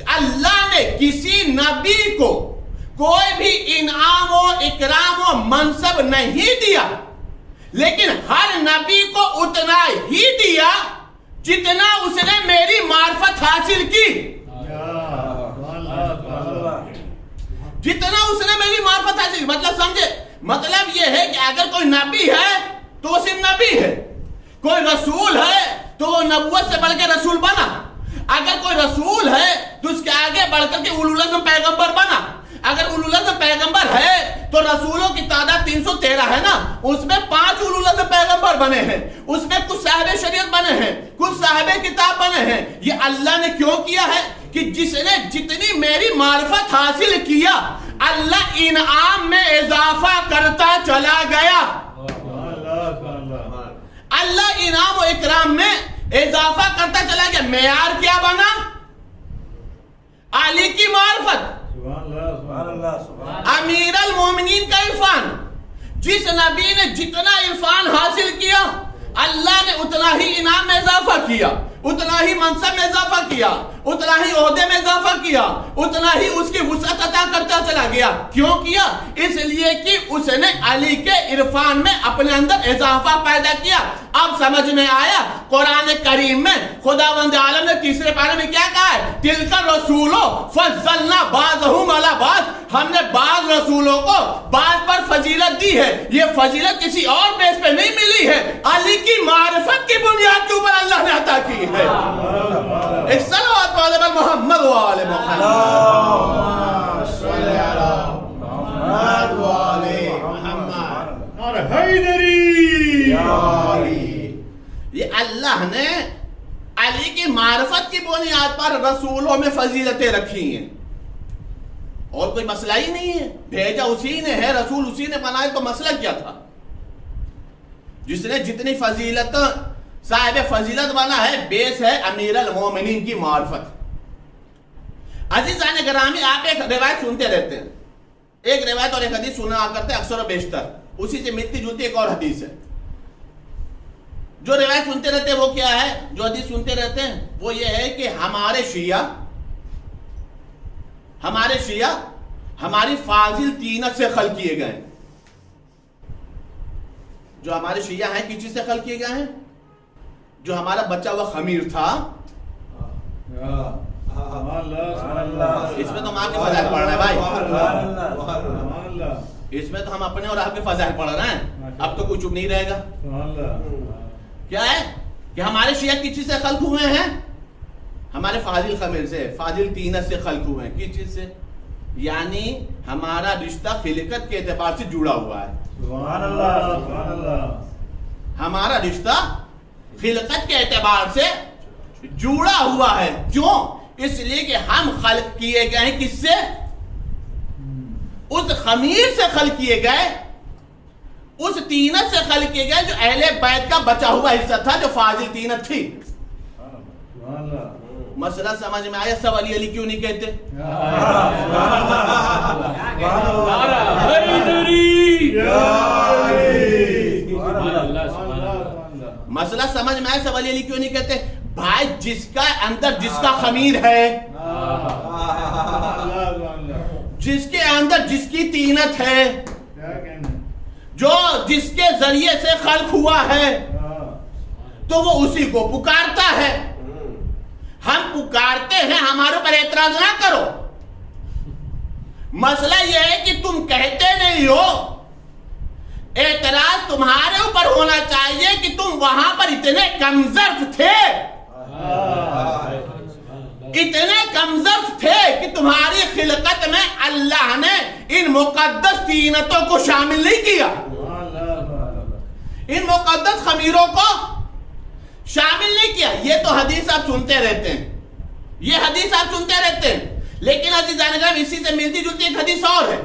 F: اللہ نے کسی نبی کو کوئی بھی انعام و اکرام و منصب نہیں دیا, لیکن ہر نبی کو اتنا ہی دیا جتنا اس نے میری معرفت حاصل کی. جتنا اس نے میری معرفت حاصل کی. مطلب سمجھے, مطلب یہ ہے کہ اگر کوئی نبی ہے تو وہ صرف نبی ہے, کوئی رسول ہے تو وہ نبوت سے بڑھ کے رسول بنا, اگر کوئی رسول ہے تو اس کے آگے بڑھ کر کے اولو العزم پیغمبر بنا. اگر اولو العزم پیغمبر ہے تو رسولوں کی تعداد 313 ہے نا, اس میں 5 اولو العزم پیغمبر بنے ہیں, اس میں کچھ صاحب شریعت بنے ہیں, کچھ صاحب کتاب بنے ہیں. یہ اللہ نے کیوں کیا ہے کہ جس نے جتنی میری معرفت حاصل کیا اللہ انعام میں اضافہ کرتا چلا گیا. اللہ انعام و اکرام میں اضافہ کرتا چلا گیا. معیار کیا بنا؟ علی کی معرفت, امیر المومنین کا عرفان. جس نبی نے جتنا عرفان حاصل کیا اللہ نے اتنا ہی انعام میں اضافہ کیا, اتنا ہی منصب میں اضافہ کیا, اتنا ہی عہدے میں اضافہ کیا, اتنا ہی اس کی وسعت عطا کرتا چلا گیا. کیوں کیا؟ اس لیے کہ اس نے علی کے عرفان میں اپنے اندر اضافہ پیدا کیا. اب سمجھ میں آیا قرآن کریم میں خداوند عالم نے تیسرے پارے میں کیا کہا ہے؟ تلک الرسولو فضلنا بعضهم علی بعض. ہم نے بعض رسولوں کو بعض پر فضیلت دی ہے. یہ فضیلت کسی اور بیس پہ نہیں ملی ہے, علی کی معرفت کی بنیاد کے اوپر اللہ نے عطا کی ہے. ایک صلوات والے پر محمد و آل محمد.
D: اللہم صلی علی محمد و آل محمد.
B: اور حیدری
F: یہ اللہ نے علی کی معرفت کی بنیاد پر رسولوں میں فضیلتیں رکھی ہیں, اور کوئی مسئلہ ہی نہیں ہے. بھیجا اسی نے ہے, رسول اسی نے بنائے, تو مسئلہ کیا تھا؟ جس نے جتنی فضیلت صاحب فضیلت بنا ہے، بیس ہے امیر المومنین کی معرفت. عزیزان گرامی، آپ ایک روایت سنتے رہتے ہیں، ایک روایت اور ایک حدیث سنا کرتے ہیں اکثر و بیشتر، اسی سے ملتی جلتی ایک اور حدیث ہے. جو روایت سنتے رہتے ہیں وہ کیا ہے، جو حدیث سنتے رہتے ہیں وہ یہ ہے کہ ہمارے شیعہ ہماری فاضل طینت سے خلق کیے گئے. جو ہمارے شیعہ ہیں کس چیز سے خلق کیے گئے ہیں؟ جو ہمارا بچہ ہوا خمیر تھا. اس میں تو ہم آپ کے فضائل پڑھ رہے ہیں بھائی، اس میں تو ہم اپنے اور آپ کے فضائل پڑھ رہے ہیں. اب تو کوئی چپ نہیں رہے گا. کیا ہے کہ ہمارے شیعہ کس چیز سے خلق ہوئے ہیں؟ ہمارے فاضل خمیر سے، فاضل طینت سے خلق ہوئے ہیں. کس چیز سے؟ یعنی ہمارا رشتہ خلقت کے اعتبار سے جڑا ہوا ہے.
B: سبحان اللہ، سبحان اللہ.
F: ہمارا رشتہ خلقت کے اعتبار سے جڑا ہوا ہے. کیوں؟ اس لیے کہ ہم خلق کیے گئے ہیں کس سے؟ اس خمیر سے خلق کیے گئے، اس طینت سے خلق کیے گئے جو اہل بیت کا بچا ہوا حصہ تھا، جو فاضل طینت تھی.
B: سبحان اللہ.
F: مسئلہ سمجھ میں آیا؟ سب علی علی کیوں نہیں کہتے؟ مسئلہ سمجھ میں آیا؟ سب علی علی کیوں نہیں کہتے؟ بھائی جس کا اندر جس کا خمیر ہے، جس کے اندر جس کی طینت ہے، جو جس کے ذریعے سے خلق ہوا ہے، تو وہ اسی کو پکارتا ہے. ہم پکارتے ہیں، ہمارے اوپر اعتراض نہ کرو. مسئلہ یہ ہے کہ تم کہتے نہیں ہو. اعتراض تمہارے اوپر ہونا چاہیے کہ تم وہاں پر اتنے کمزرف تھے، اتنے کمزرف تھے کہ تمہاری خلقت میں اللہ نے ان مقدس طینتوں کو شامل نہیں کیا، ان مقدس خمیروں کو شامل نہیں کیا. یہ تو حدیث آپ سنتے رہتے ہیں، یہ حدیث آپ سنتے رہتے ہیں، لیکن عزیزان گرامی اسی سے ملتی جلتی ایک حدیث اور ہے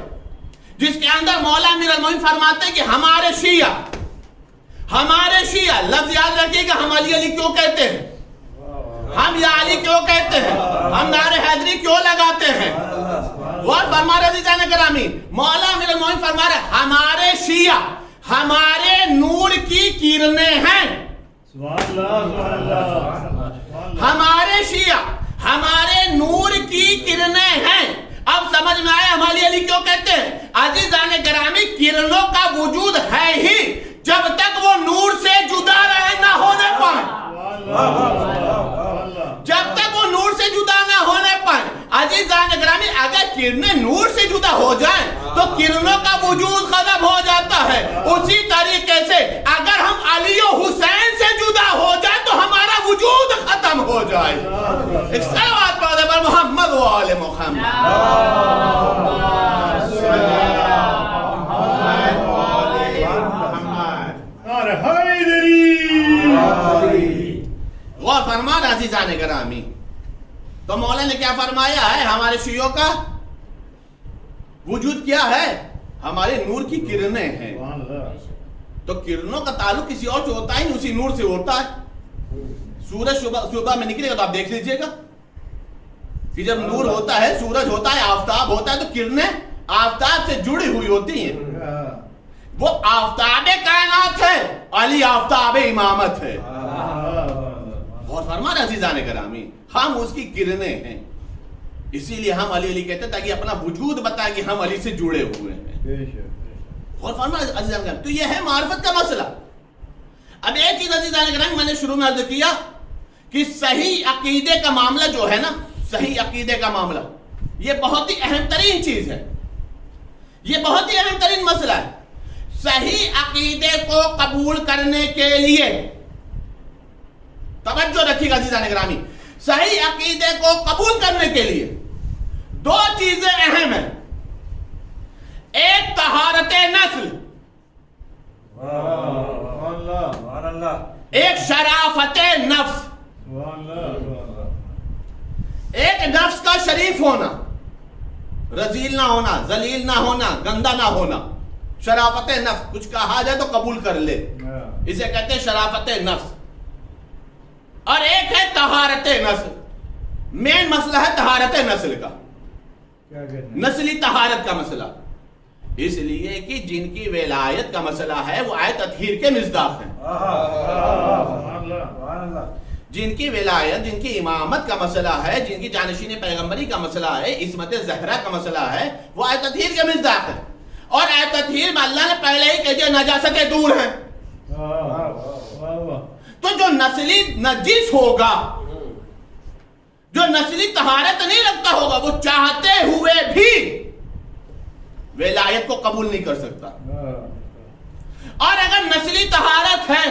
F: جس کے اندر مولا امیر المومنین فرماتے ہیں کہ ہمارے شیعہ لفظ یاد رکھیے گا، ہم علی علی کیوں کہتے ہیں، ہم یا علی کیوں کہتے ہیں، ہم نعرہ حیدری کیوں لگاتے ہیں. غور فرما رہے عزیزان گرامی، مولا امیر المومنین فرما رہے ہمارے شیعہ ہمارے نور کی کرنیں ہیں. ہمارے شیعہ ہمارے نور کی کرنیں ہیں. اب سمجھ میں آیا ہم علی علی کیوں کہتے ہیں؟ عزیزان گرامی، کرنوں کا وجود ہے ہی جب تک وہ نور سے جدا رہے نہ ہونے پائیں، جب تک وہ نور سے جدا نہ ہونے پائیں. عزیزان گرامی، اگر کرنیں نور سے جدا ہو جائیں تو کرنوں کا وجود ختم ہو جاتا ہے. اسی طریقے سے اگر ہم علی و حسین سے جدا ہو جائے تو ہمارا وجود ختم ہو جائے. ایک صلوات پڑھیں پر محمد و آل محمد. غور فرمان عزیزان گرامی، تو مولا نے کیا فرمایا ہے؟ ہمارے شیعوں کا وجود کیا ہے؟ ہمارے نور کی کرنیں ہیں. تو کرنوں کا تعلق کسی اور سے ہوتا ہے نہیں، اسی نور سے ہوتا ہے. سورج صبح میں نکلے گا تو آپ دیکھ لیجئے گا کہ جب نور ہوتا ہے، سورج ہوتا ہے، آفتاب ہوتا ہے، تو کرنیں آفتاب سے جڑی ہوئی ہوتی ہیں. وہ آفتاب کائنات ہے، علی آفتاب امامت ہے. غور فرمائیں عزیزان گرامی، ہم اس کی کرنیں ہیں، اسی لیے ہم علی علی کہتے ہیں تاکہ اپنا وجود بتائیں کہ ہم علی سے جڑے ہوئے ہیں. غور فرمائیں عزیزان گرامی، تو یہ ہے معرفت کا مسئلہ. اب ایک چیز عزیزان گرامی میں نے شروع میں عرض کیا کہ صحیح عقیدے کا معاملہ جو ہے نا، صحیح عقیدے کا معاملہ یہ بہت ہی اہم ترین چیز ہے، یہ بہت ہی اہم ترین مسئلہ ہے. صحیح عقیدے کو قبول کرنے کے لیے توجہ رکھیے گا عزیزان گرامی، صحیح عقیدے کو قبول کرنے کے لیے دو چیزیں اہم ہیں. ایک طہارت نسل، ایک شرافت نفس. ایک نفس کا شریف ہونا، رذیل نہ ہونا، ذلیل نہ ہونا، گندا نہ ہونا. شرافت نفس، کچھ کہا جائے تو قبول کر لے، اسے کہتے ہیں شرافت نفس، اور ایک ہے طہارت نسل. مین مسئلہ ہے طہارت نسل کا، نسلی طہارت کا مسئلہ. اس لیے کہ جن کی ولایت کا مسئلہ ہے وہ آیت تطہیر کے مصداق ہیں. جن کی ولایت، جن کی امامت کا مسئلہ ہے، جن کی جانشین پیغمبری کا مسئلہ ہے، عصمت زہرا کا مسئلہ ہے، وہ آیت تطہیر کے مصداق ہے. اور آیت تطہیر میں اللہ نے پہلے ہی کہہ دیا نجاستیں دور ہیں. تو جو نسلی نجس ہوگا، جو نسلی طہارت نہیں رکھتا ہوگا، وہ چاہتے ہوئے بھی ولایت کو قبول نہیں کر سکتا. اور اگر نسلی طہارت ہے،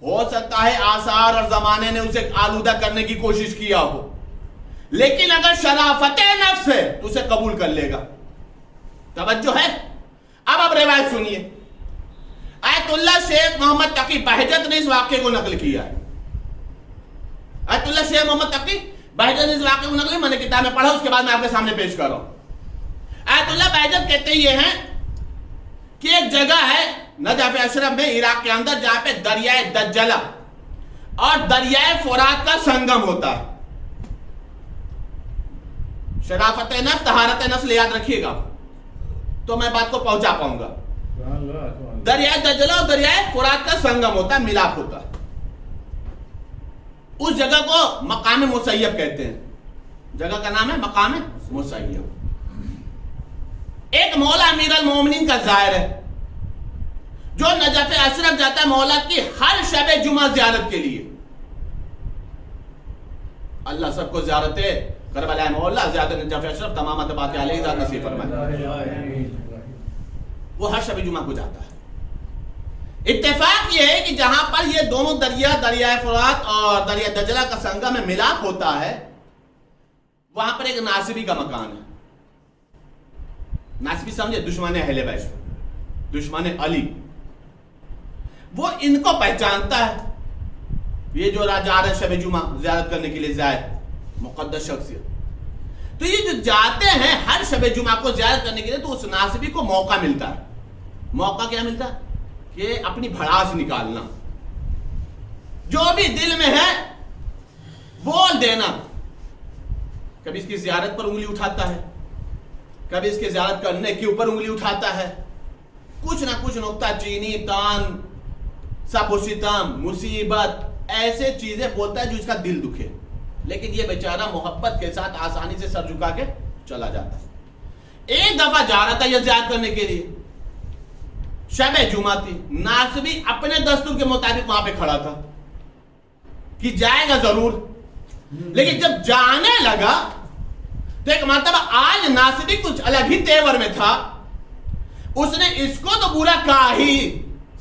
F: ہو سکتا ہے آثار اور زمانے نے اسے آلودہ کرنے کی کوشش کیا ہو، لیکن اگر شرافت نفس ہے تو اسے قبول کر لے گا. توجہ ہے؟ اب روایت سنیے. آیت اللہ شیخ محمد تقی بہجت نے اس واقعے کو نقل کیا ہے. آیت اللہ شیخ محمد تقی بہجت نے اس واقعے کو نقل، میں نے کتاب میں پڑھا، اس کے بعد میں آپ کے سامنے پیش کر رہا ہوں. آیت اللہ بہجت کہتے یہ ہیں کہ ایک جگہ ہے نجف اشرف میں عراق کے اندر، جہاں پہ دریائے دجلہ اور دریائے فرات کا سنگم ہوتا ہے. شرافت نفس، طہارت نفس یاد رکھیے گا تو میں بات کو پہنچا پاؤں گا. دریائے دجلہ اور دریائے فرات کا سنگم ہوتا ہے، ملاپ ہوتا ہے. اس جگہ کو مقام مسیب کہتے ہیں. جگہ کا نام ہے مقام مسیب. ایک مولا امیر المومنین کا زائر ہے جو نجف اشرف جاتا ہے مولا کی ہر شب جمعہ زیارت کے لیے. اللہ سب کو زیارت کربلا مولا، زیارت نجف اشرف، تمام باتیں علیہ ذات نصیب فرمائے. وہ ہر شب جمعہ کو جاتا ہے. اتفاق یہ ہے کہ جہاں پر یہ دونوں دریا، دریائے فرات اور دریا دجلہ کا سنگم میں ملاپ ہوتا ہے، وہاں پر ایک ناصبی کا مکان ہے. ناصبی سمجھے؟ دشمن اہل بیت، دشمن علی. وہ ان کو پہچانتا ہے، یہ جو جا رہے شب جمعہ زیارت کرنے کے لیے زائر مقدس شخصیت. تو یہ جو جاتے ہیں ہر شب جمعہ کو زیارت کرنے کے لیے، تو اس ناصبی کو موقع ملتا ہے. موقع کیا ملتا ہے؟ کہ اپنی بھڑاس نکالنا، جو بھی دل میں ہے بول دینا. کبھی اس کی زیارت پر انگلی اٹھاتا ہے، کبھی اس کی زیارت کرنے کے اوپر انگلی اٹھاتا ہے. کچھ نہ کچھ نکتہ چینی، تان، سب و ستم، مصیبت، ایسے چیزیں بولتا ہے جو اس کا دل دکھے. لیکن یہ بیچارہ محبت کے ساتھ آسانی سے سر جھکا کے چلا جاتا ہے. ایک دفعہ جا رہا تھا یہ زیارت کرنے کے لیے، شب جمعہ تھی. ناصبی اپنے دستور کے مطابق وہاں پہ کھڑا تھا کہ جائے گا ضرور. لیکن جب جانے لگا تو ایک مرتبہ آج ناصبی کچھ الگ ہی تیور میں تھا. اس نے اس کو تو برا کہا ہی،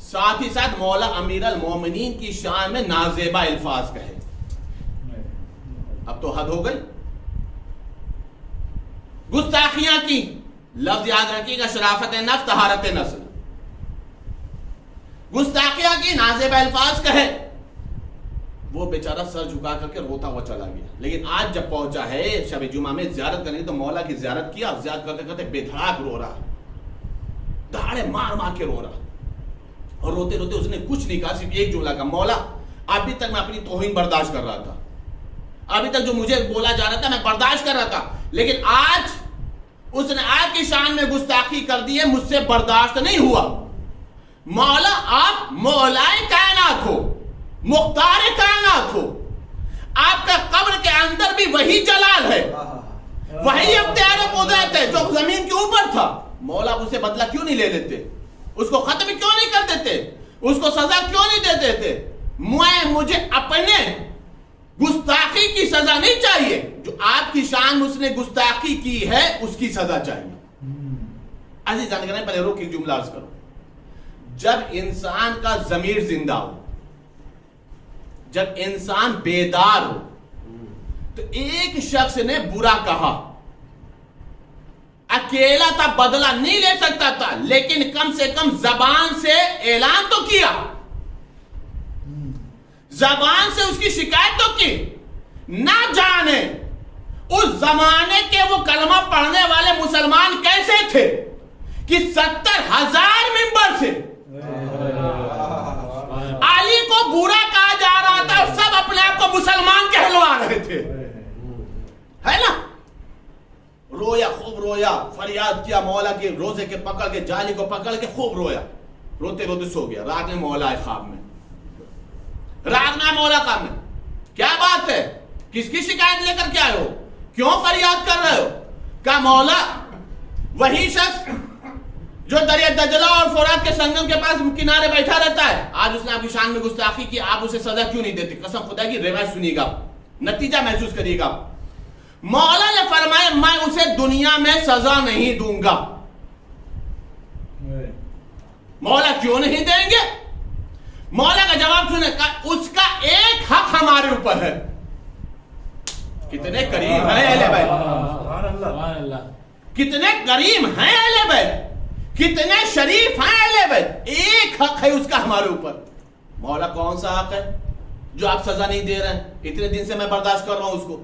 F: ساتھ ہی ساتھ مولا امیر المومنین کی شان میں نازیبہ الفاظ کہے. اب تو حد ہو گئی. گستاخیاں کی. لفظ یاد رکھیے گا، شرافت نفس، طہارت نسل. گستاخیاں کی، نازیبہ الفاظ کہے. وہ بیچارہ سر جھکا کر کے روتا ہوا چلا گیا. لیکن آج جب پہنچا ہے شب جمعہ میں زیارت کرنے تو مولا کی زیارت کیا. زیارت کرتے کرتے بے دھڑاک رو رہا، دہاڑے مار مار کے رو رہا. اور روتے روتے اس نے کچھ نہیں کہا، صرف ایک جملہ کہا، مولا ابھی تک میں اپنی توہین برداشت کر رہا تھا، ابھی تک جو مجھے بولا جا رہا تھا میں برداشت کر رہا تھا، لیکن آج اس نے آپ کی شان میں گستاخی کر دی ہے، مجھ سے برداشت نہیں ہوا. مولا آپ مولائے کائنات ہو، مختار کائنات ہو، آپ کا قبر کے اندر بھی وہی جلال ہے، وہی اختیار قدرت ہے جو زمین کے اوپر تھا. مولا اسے بدلہ کیوں نہیں لے لیتے؟ اس کو ختم کیوں نہیں کر دیتے؟ اس کو سزا کیوں نہیں دے دیتے؟ مجھے اپنے گستاخی کی سزا نہیں چاہیے، جو آپ کی شان اس نے گستاخی کی ہے اس کی سزا چاہیے. عزیزان کریں، پہلے روک ایک جملہ عرض کرو. جب انسان کا ضمیر زندہ ہو، جب انسان بیدار ہو، تو ایک شخص نے برا کہا، اکیلا تھا، بدلہ نہیں لے سکتا تھا، لیکن کم سے کم زبان سے اعلان تو کیا، زبان سے اس کی شکایت تو کی. نہ جانے اس زمانے کے وہ کلمہ پڑھنے والے مسلمان کیسے تھے کہ 70,000 ممبر سے علی کو برا کہا جا رہا تھا، سب اپنے آپ کو مسلمان کہلوا رہے تھے، ہے نا؟ رویا، خوب رویا، فریاد کیا مولا کے روزے کے پکڑ کے، جالی کو پکڑ کے خوب رویا، روتے روتے سو گیا. رات میں مولا آئے خواب میں، رات میں مولا خواب میں. کیا بات ہے، کس کی شکایت لے کر کے آئے ہو، کیوں فریاد کر رہے ہو؟ کہا مولا وہی شخص جو دریا دجلہ اور فرات کے سنگم کے پاس کنارے بیٹھا رہتا ہے، آج اس نے آپ کی شان میں گستاخی کی، آپ اسے سزا کیوں نہیں دیتے؟ قسم خدا کی روایت سنیے گا، نتیجہ محسوس کریے گا. مولا نے فرمایا میں اسے دنیا میں سزا نہیں دوں گا. مولا کیوں نہیں دیں گے؟ مولا کا جواب سنیں، اس کا ایک حق ہمارے اوپر ہے. کتنے کریم ہیں اہل بیت،
B: سبحان اللہ،
F: کتنے کریم ہیں اہل بیت، کتنے شریف ہیں اہل بیت. ایک حق ہے اس کا ہمارے اوپر. مولا کون سا حق ہے جو آپ سزا نہیں دے رہے ہیں؟ اتنے دن سے میں برداشت کر رہا ہوں اس کو.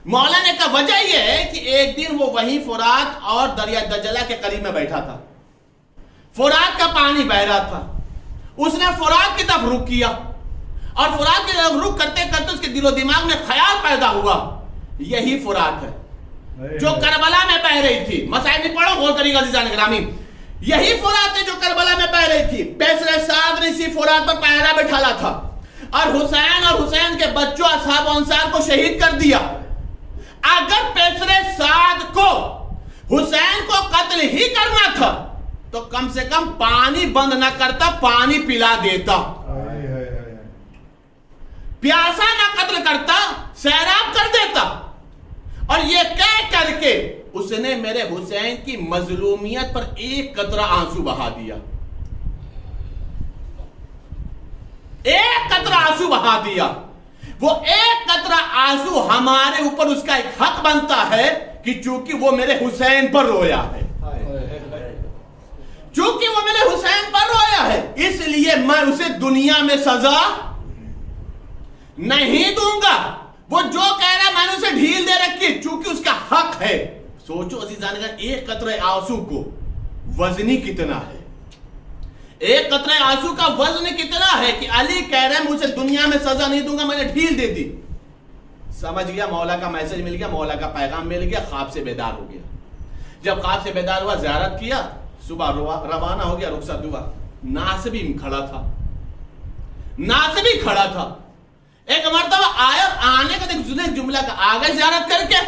F: مولا نے کہا وجہ یہ ہے کہ ایک دن وہ وہی فرات اور دریا دجلہ کے قریب میں بیٹھا تھا، فرات کا پانی بہ رہا تھا، اس نے فرات کی طرف رخ کیا، اور فرات کی طرف رخ کرتے کرتے اس کے دل و دماغ میں خیال پیدا ہوا یہی فرات ہے جو کربلا میں بہ رہی تھی. مسائل نہیں پڑھو، غور کریے گا عزیزان گرامی. یہی فرات ہے جو کربلا میں بہ رہی تھی. پیسر سعد نے اسی فرات پر پہرا بٹھالا تھا، اور حسین کے بچوں اصحاب و انصار کو شہید کر دیا. اگر پیسر سعد کو حسین کو قتل ہی کرنا تھا تو کم سے کم پانی بند نہ کرتا، پانی پلا دیتا. پیاسا نہ قتل کرتا، سیراب کر دیتا. اور یہ کہہ کر کے اس نے میرے حسین کی مظلومیت پر ایک قطرہ آنسو بہا دیا، ایک قطرہ آنسو بہا دیا. وہ ایک قطرہ آنسو ہمارے اوپر اس کا ایک حق بنتا ہے کہ چونکہ وہ میرے حسین پر رویا ہے، چونکہ وہ میرے حسین پر رویا ہے، اس لیے میں اسے دنیا میں سزا نہیں دوں گا. وہ جو کہہ رہا میں نے اسے ڈھیل دے رکھی چونکہ اس کا حق ہے. سوچو عزیزان کا ایک قطرہ آنسو کو وزنی کتنا ہے، ایک قطرہ آنسو کا وزن کتنا ہے کہ علی کہہ رہے ہیں میں اسے دنیا میں سزا نہیں دوں گا، میں نے ڈھیل دے دی. سمجھ گیا، مولا کا میسج مل گیا، مولا کا پیغام مل گیا، خواب سے بیدار ہو گیا. جب خواب سے بیدار ہوا، زیارت کیا، صبح روانہ ہو گیا، رخصت ہوا. ناصبی کھڑا تھا، ناصبی کھڑا تھا. ایک مرتبہ آیا اور آنے کا دیکھ جملہ کا آگے زیارت کر کے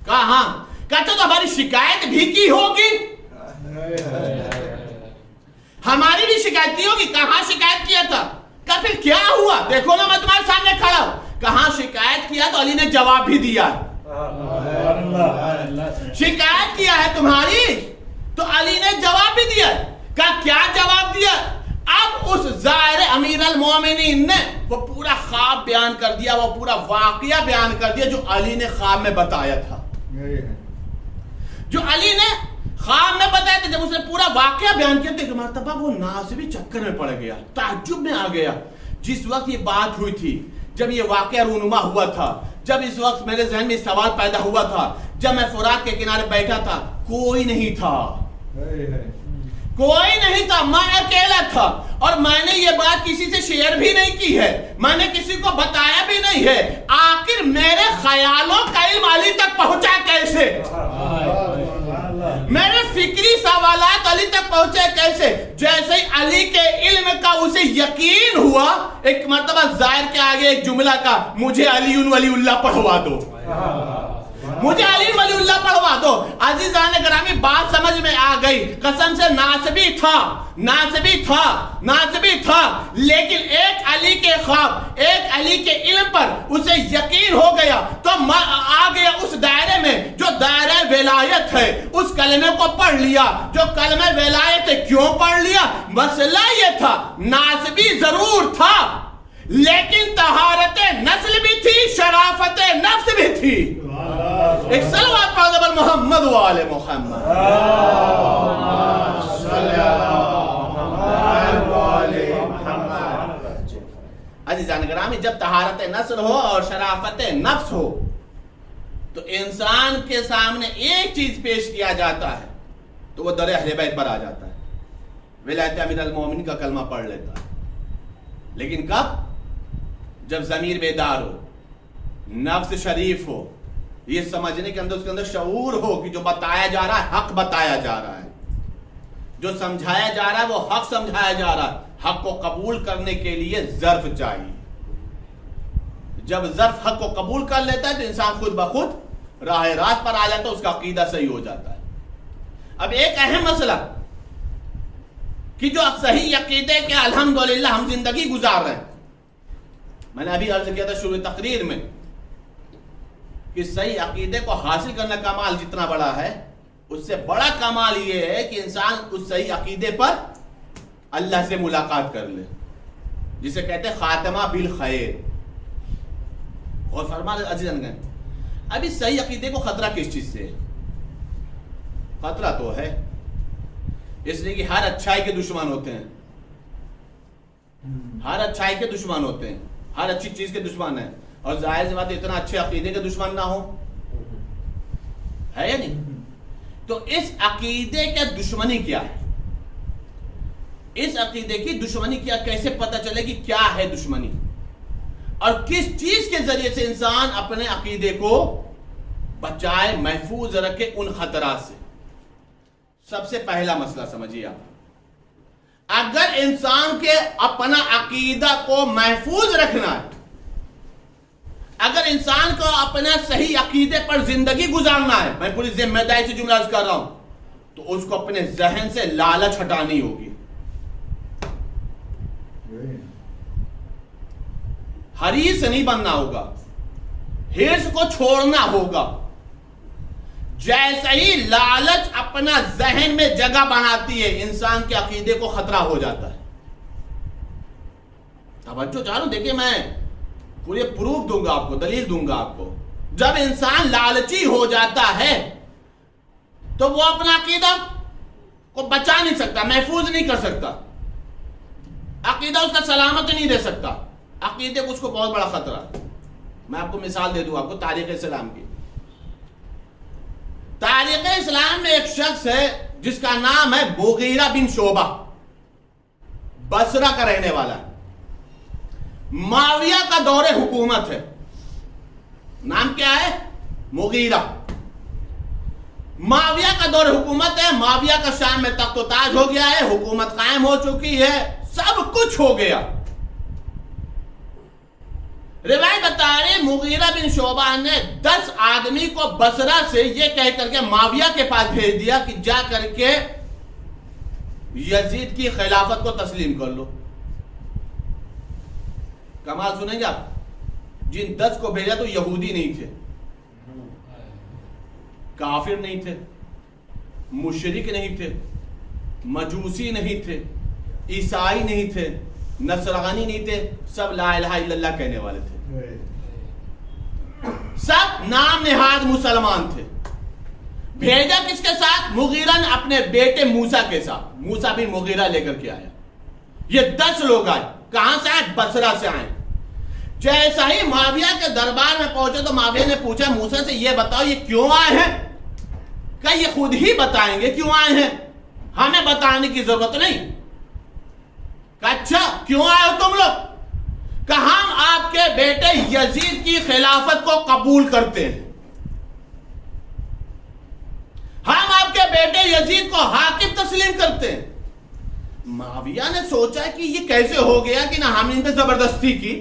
F: کہا ہاں، کہتے تو ہماری شکایت بھی کی ہوگی، ہماری بھی شکایت کی ہوگی. کہاں شکایت کیا تھا؟ کہا پھر کیا ہوا؟ دیکھو نا میں تمہارے سامنے کھڑا ہوں. کہاں شکایت کیا تو علی نے جواب بھی دیا. شکایت کیا ہے تمہاری تو علی نے جواب بھی دیا. کہا کیا جواب دیا؟ اب اس ظاہر امیر المومنین نے وہ پورا خواب بیان کر دیا، وہ پورا واقعہ بیان کر دیا جو علی نے خواب میں بتایا تھا، جو علی نے خواب میں بتایا تھا. جب اس نے پورا واقعہ بیان کیا تو ایک مرتبہ وہ ناصبی چکر میں پڑ گیا، تعجب میں آ گیا. جس وقت یہ بات ہوئی تھی، جب یہ واقعہ رونما ہوا تھا، جب اس وقت میرے ذہن میں سوال پیدا ہوا تھا، جب میں فرات کے کنارے بیٹھا تھا، کوئی نہیں تھا، کوئی نہیں تھا، میں اکیلا تھا. اور میں نے یہ بات کسی سے شیئر بھی نہیں کی ہے، میں نے کسی کو بتایا بھی نہیں ہے. آخر میرے خیالوں کا علم علی تک پہنچا کیسے؟ میرے فکری سوالات علی تک پہنچے کیسے؟ جیسے ہی علی کے علم کا اسے یقین ہوا، ایک مرتبہ ظاہر کے آگے ایک جملہ کا، مجھے علی ولی اللہ پڑھوا دو، مجھے علی ولی اللہ پڑھوا دو. عزیزان گرامی بات سمجھ میں آ گئی. قسم سے ناصبی تھا، ناصبی تھا، ناصبی تھا، لیکن ایک علی کے خواب، ایک علی کے علم پر اسے یقین ہو گیا تو آ گیا اس دائرے میں جو دائرہ ولایت ہے. اس کلمے کو پڑھ لیا جو کلمہ ولایت ہے. کیوں پڑھ لیا؟ مسئلہ یہ تھا، ناصبی ضرور تھا لیکن طہارت نسل بھی تھی، شرافت نفس بھی تھی. ایک صلوات پڑھ دو محمد و آل محمد. عزیزان گرامی جب طہارت نسل ہو اور شرافت نفس ہو تو انسان کے سامنے ایک چیز پیش کیا جاتا ہے تو وہ در اہل بیت پر آ جاتا ہے. ولایت امیر المومنین کا کلمہ پڑھ لیتا ہے. لیکن کب؟ جب ضمیر بیدار ہو، نفس شریف ہو، یہ سمجھنے کے اندر اس کے اندر شعور ہو کہ جو بتایا جا رہا ہے حق بتایا جا رہا ہے، جو سمجھایا جا رہا ہے وہ حق سمجھایا جا رہا ہے. حق کو قبول کرنے کے لیے ظرف چاہیے. جب ظرف حق کو قبول کر لیتا ہے تو انسان خود بخود راہ راست پر آ جاتا ہے، اس کا عقیدہ صحیح ہو جاتا ہے. اب ایک اہم مسئلہ کہ جو صحیح عقیدے کے الحمدللہ ہم زندگی گزار رہے ہیں، میں نے ابھی عرض کیا تھا شروع تقریر میں کہ صحیح عقیدے کو حاصل کرنا کمال جتنا بڑا ہے، اس سے بڑا کمال یہ ہے کہ انسان اس صحیح عقیدے پر اللہ سے ملاقات کر لے، جسے کہتے ہیں خاتمہ بالخیر. اور فرما عزیزان گئے ابھی صحیح عقیدے کو خطرہ کس چیز سے ہے؟ خطرہ تو ہے اس لیے کہ ہر اچھائی کے دشمن ہوتے ہیں، ہر اچھائی کے دشمن ہوتے ہیں، ہر اچھی چیز کے دشمن ہیں. اور ظاہر سی بات ہے اتنا اچھے عقیدے کے دشمن نہ ہو، ہے یا نہیں؟ تو اس عقیدے کا دشمنی کیا ہے؟ اس عقیدے کی دشمنی کیا، کیسے پتہ چلے کہ کیا ہے دشمنی، اور کس چیز کے ذریعے سے انسان اپنے عقیدے کو بچائے، محفوظ رکھے ان خطرات سے؟ سب سے پہلا مسئلہ سمجھیے آپ، اگر انسان کے اپنا عقیدہ کو محفوظ رکھنا ہے، اگر انسان کو اپنا صحیح عقیدے پر زندگی گزارنا ہے، میں پوری ذمہ داری سے جملہ عرض کر رہا ہوں، تو اس کو اپنے ذہن سے لالچ ہٹانی ہوگی، حریص نہیں بننا ہوگا، حرص کو چھوڑنا ہوگا. جیسے ہی لالچ اپنا ذہن میں جگہ بناتی ہے، انسان کے عقیدے کو خطرہ ہو جاتا ہے. توجہ چاہوں، دیکھیں میں پورے پروف دوں گا آپ کو، دلیل دوں گا آپ کو. جب انسان لالچی ہو جاتا ہے تو وہ اپنا عقیدہ کو بچا نہیں سکتا، محفوظ نہیں کر سکتا، عقیدہ اس کا سلامت نہیں دے سکتا. عقیدے کو اس کو بہت بڑا خطرہ ہے. میں آپ کو مثال دے دوں آپ کو تاریخ اسلام کی. تاریخ اسلام میں ایک شخص ہے جس کا نام ہے مغیرہ بن شعبہ، بصرہ کا رہنے والا ہے. معاویہ کا دور حکومت ہے. نام کیا ہے؟ مغیرہ. معاویہ کا دور حکومت ہے. معاویہ کا شام میں تخت و تاج ہو گیا ہے، حکومت قائم ہو چکی ہے، سب کچھ ہو گیا. روایت بتا رہے مغیرہ بن شعبہ نے 10 آدمی کو بصرہ سے یہ کہہ کر کے معاویہ کے پاس بھیج دیا کہ جا کر کے یزید کی خلافت کو تسلیم کر لو. کمال سنیں گے آپ، جن 10 کو بھیجا تو یہودی نہیں تھے، کافر نہیں تھے، مشرک نہیں تھے، مجوسی نہیں تھے، عیسائی نہیں تھے، نصرانی نہیں تھے، سب لا الہ الا اللہ کہنے والے تھے، سب نام نہاد مسلمان تھے. بھیجا کس کے ساتھ؟ مغیرہ نے اپنے بیٹے موسیٰ کے ساتھ. موسیٰ بن مغیرہ لے کر کے آیا. یہ 10 لوگ آئے. کہاں سے آئے؟ بصرہ سے آئے. جیسا ہی معاویہ کے دربار میں پہنچے تو معاویہ نے پوچھا موسیٰ سے، یہ بتاؤ یہ کیوں آئے ہیں؟ کہ یہ خود ہی بتائیں گے کیوں آئے ہیں، ہمیں بتانے کی ضرورت نہیں. اچھا کیوں آئے ہو تم لوگ؟ کہ ہم آپ کے بیٹے یزید کی خلافت کو قبول کرتے ہیں، ہم آپ کے بیٹے یزید کو حاکم تسلیم کرتے ہیں. معاویہ نے سوچا کہ یہ کیسے ہو گیا کہ نہ ہم نے ان پہ زبردستی کی،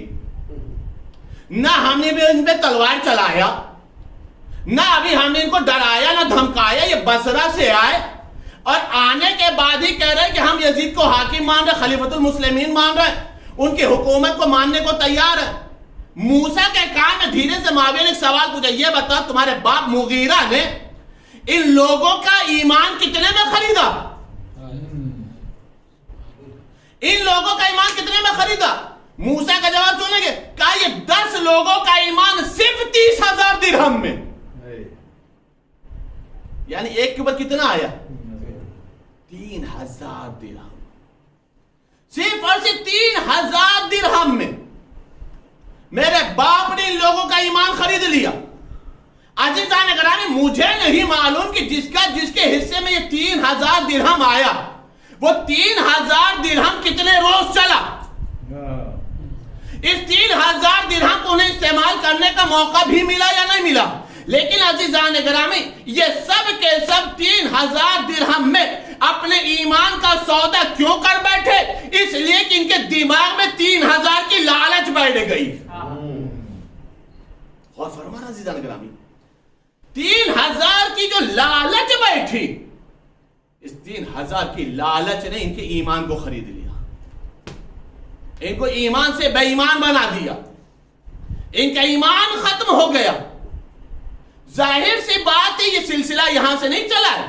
F: نہ ہم نے بھی ان پہ تلوار چلایا، نہ ابھی ہم نے ان کو ڈرایا نہ دھمکایا. یہ بصرہ سے آئے اور آنے کے بعد ہی کہہ رہے کہ ہم یزید کو حاکم مان رہے، خلیفۃ المسلمین مان رہے، ان کی حکومت کو ماننے کو تیار ہے. موسیٰ کے کان میں دھیرے سے معاویہ نے ایک سوال پوچھا، یہ بتا تمہارے باپ مغیرہ نے ان لوگوں کا ایمان کتنے میں خریدا؟ ان لوگوں کا ایمان کتنے میں خریدا؟ موسیٰ کا جواب سنیں گے، کہا یہ 10 لوگوں کا ایمان صرف 30,000 درہم میں. یعنی ایک کے اوپر کتنا آیا؟ 3,000 درہم. صرف اور صرف 3,000 درہم میں میرے باپ نے ان لوگوں کا ایمان خرید لیا. عزیزان گرامی، مجھے نہیں معلوم کہ جس کے حصے میں یہ 3,000 درہم آیا وہ 3,000 درہم کتنے روز چلا. اس 3000 درہم کو انہیں استعمال کرنے کا موقع بھی ملا یا نہیں ملا؟ لیکن عزیزان گرامی یہ سب کے سب 3000 درہم میں اپنے ایمان کا سودا کیوں کر بیٹھے؟ اس لیے کہ ان کے دماغ میں 3000 کی لالچ بیٹھ گئی. اور فرمانا عزیزان گرامی 3000 کی جو لالچ بیٹھی، اس 3000 کی لالچ نے ان کے ایمان کو خرید لیا، ان کو ایمان سے بے ایمان بنا دیا، ان کا ایمان ختم ہو گیا. ظاہر سی بات ہے یہ سلسلہ یہاں سے نہیں چلا ہے.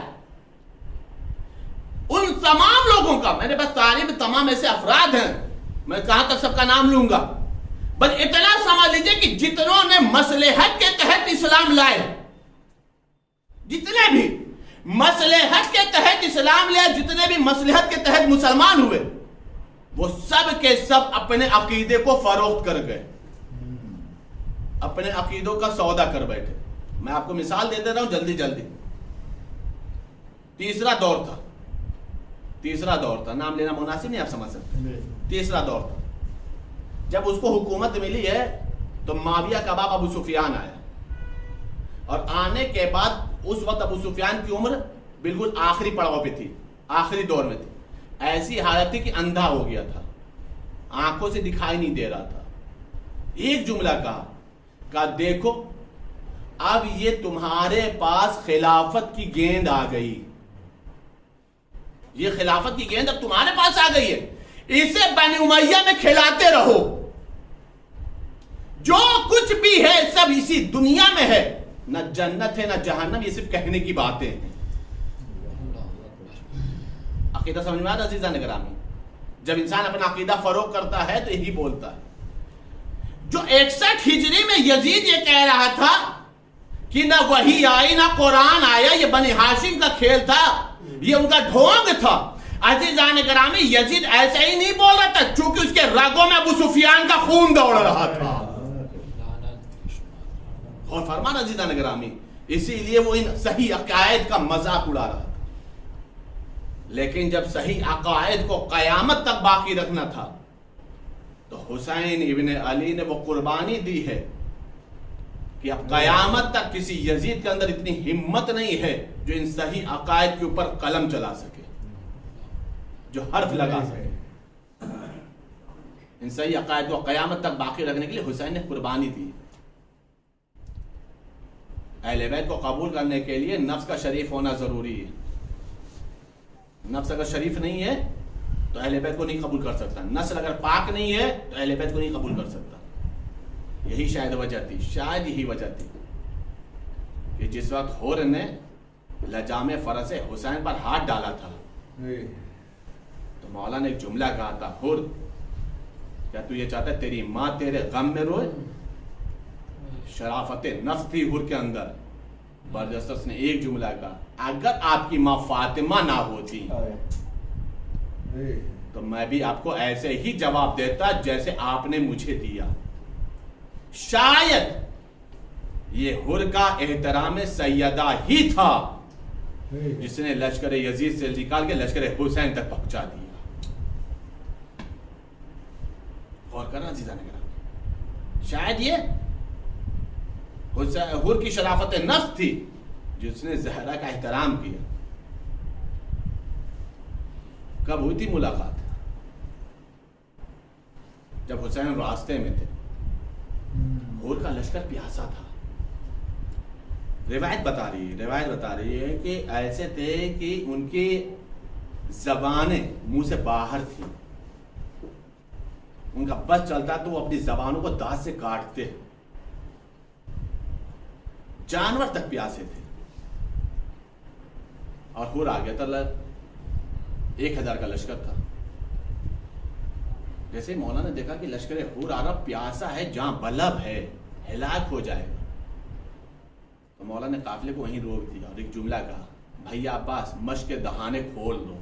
F: ان تمام لوگوں کا میرے پاس تعریف تمام ایسے افراد ہیں، میں کہاں تک سب کا نام لوں گا، بس اتنا سمجھ لیجئے کہ جتنوں نے مصلحت کے تحت اسلام لائے، جتنے بھی مصلحت کے تحت اسلام لیا، جتنے بھی مصلحت کے تحت مسلمان ہوئے، وہ سب کے سب اپنے عقیدے کو فروخت کر گئے، اپنے عقیدوں کا سودا کر بیٹھے. میں آپ کو مثال دے دے رہا ہوں جلدی جلدی. تیسرا دور تھا، نام لینا مناسب نہیں، آپ سمجھ سکتے. تیسرا دور تھا جب اس کو حکومت ملی ہے تو معاویہ کا باپ ابو سفیان آیا، اور آنے کے بعد اس وقت ابو سفیان کی عمر بالکل آخری پڑاؤ پہ تھی، آخری دور میں تھی. ایسی حالت تھی کہ اندھا ہو گیا تھا، آنکھوں سے دکھائی نہیں دے رہا تھا. ایک جملہ کہا دیکھو اب یہ تمہارے پاس خلافت کی گیند آ گئی، یہ خلافت کی گیند اب تمہارے پاس آ گئی ہے، اسے بنی امیہ میں کھلاتے رہو، جو کچھ بھی ہے سب اسی دنیا میں ہے، نہ جنت ہے نہ جہنم، یہ صرف کہنے کی باتیں ہیں. عقیدہ سمجھ میں آتا عزیزان گرامی؟ جب انسان اپنا عقیدہ فروغ کرتا ہے تو یہی بولتا ہے. جو 61 ہجری میں یزید یہ کہہ رہا تھا کہ نہ وحی آئی نہ قرآن آیا، یہ بنی ہاشم کا کھیل تھا، یہ ان کا ڈھونگ تھا. عزیزان گرامی یزید ایسا ہی نہیں بول رہا تھا، چونکہ اس کے رگوں میں ابو سفیان کا خون دوڑ رہا تھا. اور فرمان عزیزان گرامی اسی لیے وہ ان صحیح عقائد کا مذاق اڑا رہا تھا. لیکن جب صحیح عقائد کو قیامت تک باقی رکھنا تھا تو حسین ابن علی نے وہ قربانی دی ہے کہ اب قیامت تک کسی یزید کے اندر اتنی ہمت نہیں ہے جو ان صحیح عقائد کے اوپر قلم چلا سکے، جو حرف لگا سکے. ان صحیح عقائد کو قیامت تک باقی رکھنے کے لیے حسین نے قربانی دی. اہل بیت کو قبول کرنے کے لیے نفس کا شریف ہونا ضروری ہے. نفس اگر شریف نہیں ہے تو اہل بیت کو نہیں قبول کر سکتا. نسل اگر پاک نہیں ہے تو اہل بیت کو نہیں قبول کر سکتا. یہی شاید وجہ تھی، شاید یہی وجہ تھی کہ جس وقت حور نے لجام فرس حسین پر ہاتھ ڈالا تھا تو مولا نے ایک جملہ کہا تھا، حور کیا تو یہ چاہتا ہے تیری ماں تیرے غم میں روئے؟ شرافت نفس تھی حور کے اندر. بردست نے ایک جملہ کہا، اگر آپ کی ماں فاطمہ نہ ہوتی تو میں بھی آپ کو ایسے ہی جواب دیتا جیسے آپ نے مجھے دیا. شاید یہ حر کا احترام سیدہ ہی تھا جس نے لشکر یزید سے نکال کے لشکر حسین تک پہنچا دیا. غور کرنا عزیزان گرامی، شاید یہ حر کی شرافت نفس تھی جس نے زہرا کا احترام کیا. کب ہوئی تھی ملاقات؟ جب حسین راستے میں تھے، حور کا لشکر پیاسا تھا. روایت بتا رہی ہے کہ ایسے تھے کہ ان کی زبانیں منہ سے باہر تھی، ان کا بس چلتا تو وہ اپنی زبانوں کو دانت سے کاٹتے. جانور تک پیاسے تھے. اور حور آ گیا تھا، 1000 کا لشکر تھا. جیسے مولا نے دیکھا کہ لشکر حور آ رہا، پیاسا ہے، جہاں بلب ہے ہلاک ہو جائے گا، تو مولا نے قافلے کو وہیں روک دیا اور ایک جملہ کہا، بھیا عباس مشک کے دہانے کھول دو،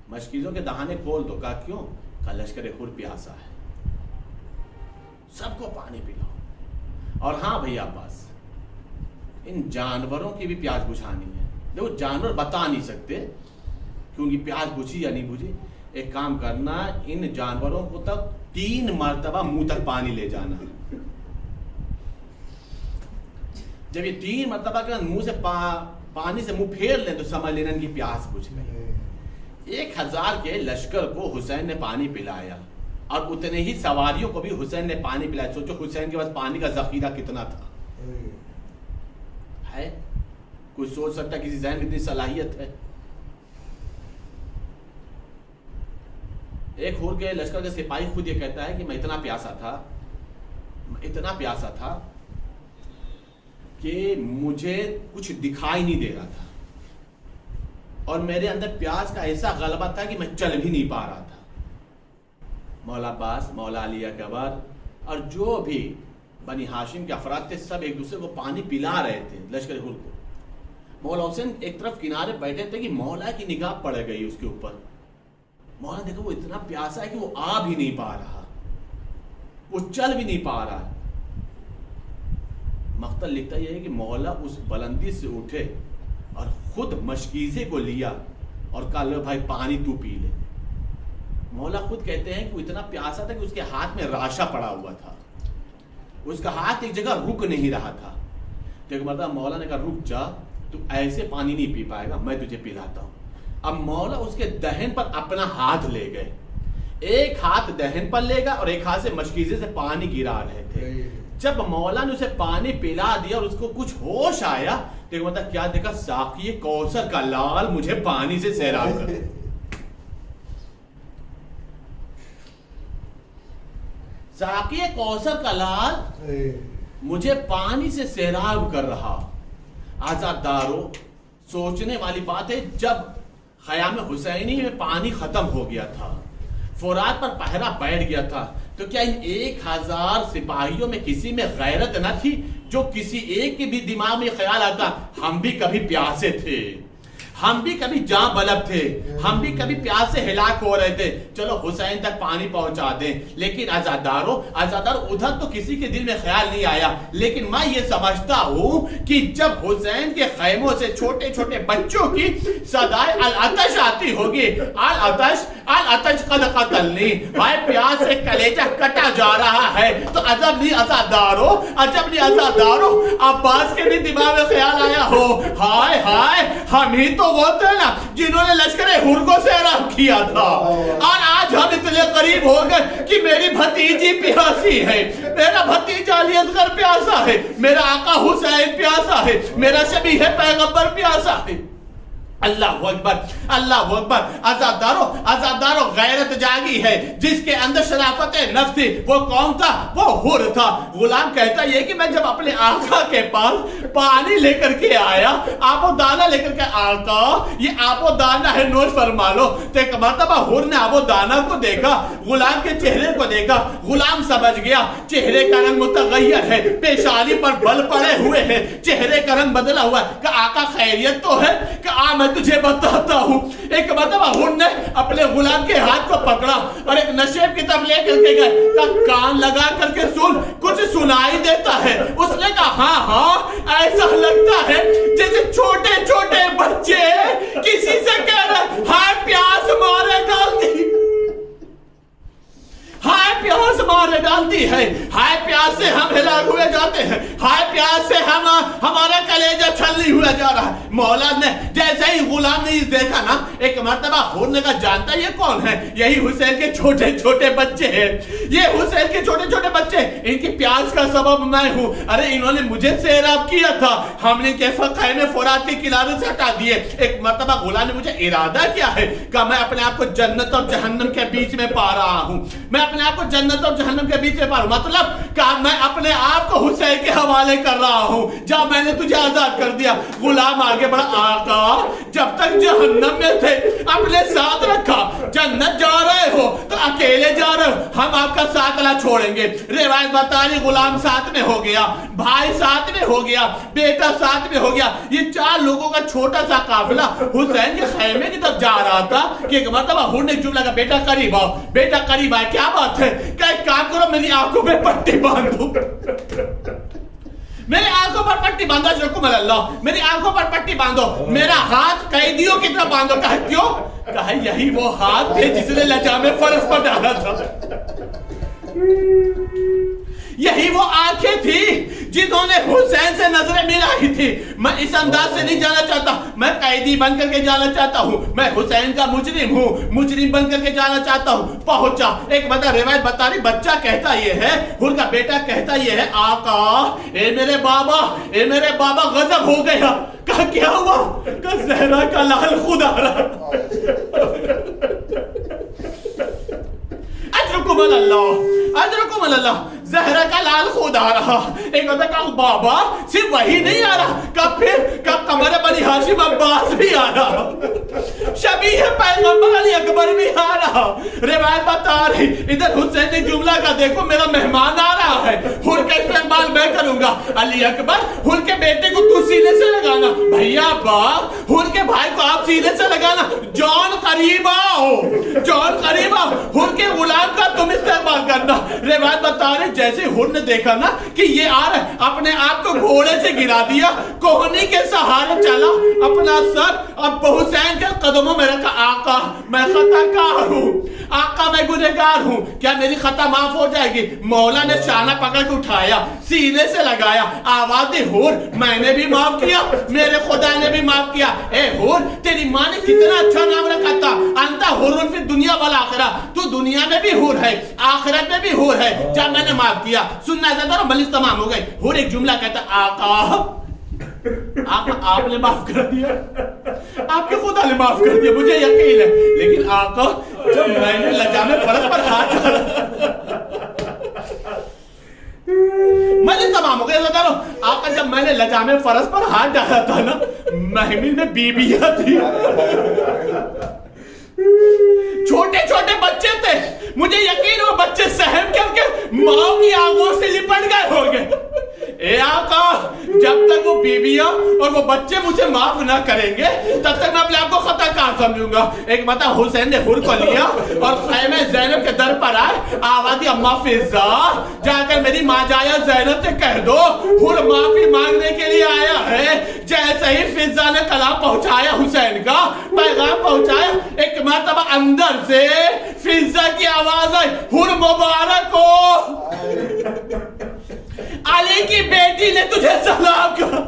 F: مشکیزوں کے دہانے کھول دو. کہا کیوں؟ کہا لشکر حور پیاسا ہے، سب کو پانی پلاؤ. اور ہاں بھیا عباس، ان جانوروں کی بھی پیاس بجھانی ہے. دیکھو جانور بتا نہیں سکتے کہ ان کی پیاس بجھی یا نہیں بجھی. ایک کام کرنا، ان جانوروں کو تک 3 مرتبہ منہ تک پانی لے جانا. جب یہ 3 مرتبہ کے منہ سے پانی سے منہ پھیر لیں تو سمجھ لینا ان کی پیاس بجھ گئی. 1000 کے لشکر کو حسین نے پانی پلایا اور اتنے ہی سواریوں کو بھی حسین نے پانی پلایا. سوچو حسین کے پاس پانی کا ذخیرہ کتنا تھا. ہے کوئی سوچ سکتا کسی ذہن میں اتنی صلاحیت ہے؟ ایک ہور کے لشکر کے سپاہی خود یہ کہتا ہے کہ میں اتنا پیاسا تھا کہ مجھے کچھ دکھائی نہیں دے رہا تھا اور میرے اندر پیاس کا ایسا غلبہ تھا کہ میں چل بھی نہیں پا رہا تھا. مولا عباس، مولا علی اکبر اور جو بھی بنی ہاشم کے افراد تھے سب ایک دوسرے کو پانی پلا رہے تھے لشکر ہور کو. مولا حسین ایک طرف کنارے بیٹھے تھے کہ مولا کی نگاہ پڑ گئی اس کے اوپر. مولا دیکھو وہ اتنا پیاسا ہے کہ وہ آ بھی نہیں پا رہا, وہ چل بھی نہیں پا رہا. مقتل لکھتا یہ ہے کہ مولا اس بلندی سے اٹھے اور خود مشکیزے کو لیا اور کہا لو بھائی پانی تو پی لے. مولا خود کہتے ہیں کہ وہ اتنا پیاسا تھا کہ اس کے ہاتھ میں راشا پڑا ہوا تھا, اس کا ہاتھ ایک جگہ رک نہیں رہا تھا. تو ایک مرتبہ مولا نے کہا رک جا, تو ایسے پانی نہیں پی پائے گا, میں تجھے پلاتا ہوں. اب مولا اس کے دہن پر اپنا ہاتھ لے گئے, ایک ہاتھ دہن پر لے گا اور ایک ہاتھ سے مشکیزے سے پانی گرا رہے تھے. جب مولا نے اسے پانی پلا دیا اور اس کو کچھ ہوش آیا تو ایک مرتبہ کیا دیکھا, ساقی کوثر کا لال مجھے پانی سے سیراب کر, ساقی کوثر کا لال مجھے پانی سے سیراب کر رہا. آزادارو, سوچنے والی بات ہے, جب خیام حسینی میں پانی ختم ہو گیا تھا, فرات پر پہرا بیٹھ گیا تھا, تو کیا ان 1000 سپاہیوں میں کسی میں غیرت نہ تھی جو کسی ایک کے بھی دماغ میں خیال آتا ہم بھی کبھی پیاسے تھے, ہم بھی کبھی جاں بلب تھے, ہم بھی کبھی پیاس سے ہلاک ہو رہے تھے, چلو حسین تک پانی پہنچا دیں. لیکن آزادارو ادھر تو کسی کے دل میں خیال نہیں آیا. لیکن میں یہ سمجھتا ہوں کہ جب حسین کے خیموں سے چھوٹے چھوٹے بچوں کی صدائے العطش آتی ہوگی, العطش قد قتلنی, بھائی پیاس سے کلیجہ کٹا جا رہا ہے, تو عجب نہیں آزادارو, عباس کے بھی دماغ میں خیال آیا ہو, ہائے ہائے ہم ہی تو وہ تھے نا جنہوں نے لشکر ہر کو سیراب کیا تھا, اور آج ہم اتنے قریب ہو گئے کہ میری بھتیجی پیاسی ہے, میرا بھتیجا علی اصغر پیاسا ہے, میرا آقا حسین پیاسا ہے, میرا شبیہ پیغمبر پیاسا ہے. اللہ اکبر, اللہ اکبر. آزادارو غیرت جاگی ہے, جس کے اندر شرافت نفس تھی. وہ کون تھا؟ وہ حر تھا. غلام کہتا یہ کہ میں جب اپنے آقا کے پاس پانی لے کر کے آیا, آپ و دانہ لے کر کے, آقا یہ آپ و دانہ ہے, نوش فرما لو. تو ایک مرتبہ حر نے آپ و دانہ کو دیکھا, غلام کے چہرے کو دیکھا, غلام سمجھ گیا چہرے کا رنگ متغیر ہے, پیشانی پر بل پڑے ہوئے ہیں, چہرے کا رنگ بدلا ہوا ہے. کہ آقا خیریت تو ہے؟ کہ میں تجھے بتاتا ہوں. ایک مرتبہ ہن نے اپنے غلام کے ہاتھ کو پکڑا اور ایک نشیب کی طرف لے کر کے گئے, کان لگا کر کے سن, کچھ سنائی دیتا ہے. اس نے کہا ہاں ایسا لگتا ہے جیسے چھوٹے چھوٹے بچے کسی سے کہہ رہے ہائے پیاس مارے ڈالتی, ہائے پیاس مارے ڈالتی ہے, ہائے پیاس سے ہم ہلاک ہوئے جاتے ہیں, ہائے پیاس سے ہمارا کلیجہ چھلنی ہوا جا رہا ہے. مولا نے جیسے ہی غلام نے دیکھا نا, ایک مرتبہ ہونے کا جانتا یہ کون ہے, یہی حسین کے چھوٹے چھوٹے بچے ہیں, یہ حسین کے چھوٹے چھوٹے بچے, ان کی پیاس کا سبب میں ہوں. ارے انہوں نے مجھے سیراب کیا تھا, ہم نے کیسا خیمے فرات کے کنارے سے ہٹا دیے. ایک مرتبہ غلام نے مجھے ارادہ کیا ہے کہ میں اپنے آپ کو جنت اور جہنم کے بیچ میں پا رہا ہوں, میں اپنے آپ کو جنت اور جہنم کے بیچ میں پا رہا ہوں. مطلب کہ میں اپنے آپ کو حسین کے حوالے کر رہا ہوں, جب میں نے تجھے آزاد کر دیا. غلام آگے بڑھا, آقا جب تک جہنم میں تھے اپنے ساتھ رکھا, جنت جا رہے ہو تو اکیلے جا رہے ہو, ہم آپ کا ساتھ نہ چھوڑیں گے. روایت بتا رہی غلام ساتھ میں ہو گیا, بھائی ساتھ میں ہو گیا, بیٹا ساتھ میں ہو گیا. یہ 4 لوگوں کا چھوٹا سا قافلہ حسین کے خیمے کی طرف جا رہا تھا کہ ایک مرتبہ ہن نے چپ لگا, بیٹا قریب آؤ, بیٹا قریب آئے, کیا بات ہے؟ کہ ایک کام کرو, میری آنکھوں پہ پٹی باندھو, میری آنکھوں پر پٹی باندھو, شکم اللہ, میری آنکھوں پر پٹی باندھو, میرا ہاتھ قیدیوں کی طرف باندھو. کہا کیوں؟ کہا یہی وہ ہاتھ تھے جس نے لجام فرض پر ڈالا تھا. یہی وہ آنکھیں تھی جنہوں نے حسین سے نظریں ملائی تھی. میں اس انداز سے نہیں جانا چاہتا, میں قیدی بن کر کے جانا چاہتا ہوں, میں حسین کا مجرم ہوں, مجرم بن کر کے جانا چاہتا ہوں. پہنچا, ایک بتا روایت بتا رہی, بچہ کہتا یہ ہے, حر کا بیٹا کہتا یہ ہے, آقا اے میرے بابا غضب ہو گیا. کہا کیا ہوا؟ کہ زہرا کا لال خدا رہا. اجرکم اللہ, زہرا کا لال خود آ رہا. ایک بتا کہا بابا صرف وہی نہیں آ رہا, کب قمر بنی ہاشم عباس بھی آ رہا, شبیہ پیغمبر علی اکبر بھی آ رہا. روایت بتا رہی, ادھر حسین نے جملہ کا دیکھو, میرا مہمان آ رہا ہے, حر کا استقبال میں کروں گا. علی اکبر, حر کے بیٹے کو تو سینے سے لگانا, بھیا باپ حر کے بھائی کو آپ سینے سے لگانا. جان قریب آؤ, حر کے غلام کا تم استقبال کرنا. روایت بتا رہے جیسے حر نے دیکھا نا کہ یہ آ رہا ہے, اپنے آپ کو گھوڑے سے گرا دیا, کوہنی کے سہارے چلا, اپنا سر اب حسین کے قدموں میں رکھا. آقا میں خطا کار ہوں, آقا میں گنہگار ہوں, کیا میری خطا معاف ہو جائے گی؟ مولا نے شانہ پکڑ کے اٹھایا, سینے سے لگایا, آواز دی حر میں نے بھی معاف کیا, میرے خدا نے بھی معاف کیا. اے حر تیری ماں نے کتنا اچھا نام رکھا تھا, انتا حر فی الدنیا والآخرہ, تو دنیا میں بھی حر ہے, آخرت میں بھی حر ہے, جب میں نے معاف کیا. سننا زیادہ اور مجلس تمام ہو گئی. حر ایک جملہ کہتا, آقا آپ نے معاف کر دیا, آپ کے خدا نے معاف کر دیا, مجھے یقین ہے, لیکن آقا جب میں نے لجام فرض پر ہاتھ ڈالا, مجلس تمام ہو گئی. آقا جب میں نے لجام فرض پر ہاتھ ڈالا تھا نا, محمل میں بیبیاں تھی, چھوٹے چھوٹے بچے تھے, مجھے یقین ہو بچے سہم کر کے ماں کی آنکھوں سے لپٹ گئے ہوں گے. اے آقا جب تک وہ بیویاں اور وہ بچے مجھے معاف نہ کریں گے تب تک میں اپنے آپ کو خطا کار سمجھوں گا. ایک بتا حسین نے حر کو لیا اور خیمہ زینب کے در پر آئے, آواز دی اما فضا جا کر میری ماں جایا زینب سے کہہ دو حر معافی مانگنے کے لیے آیا ہے. جیسے ہی فضا نے کلام پہنچایا, حسین کا پیغام پہنچایا, ایک مرتبہ اندر سے فضا کی آواز آئی, حر مبارک ہو, علی کی بیٹی نے تجھے سلام کہا,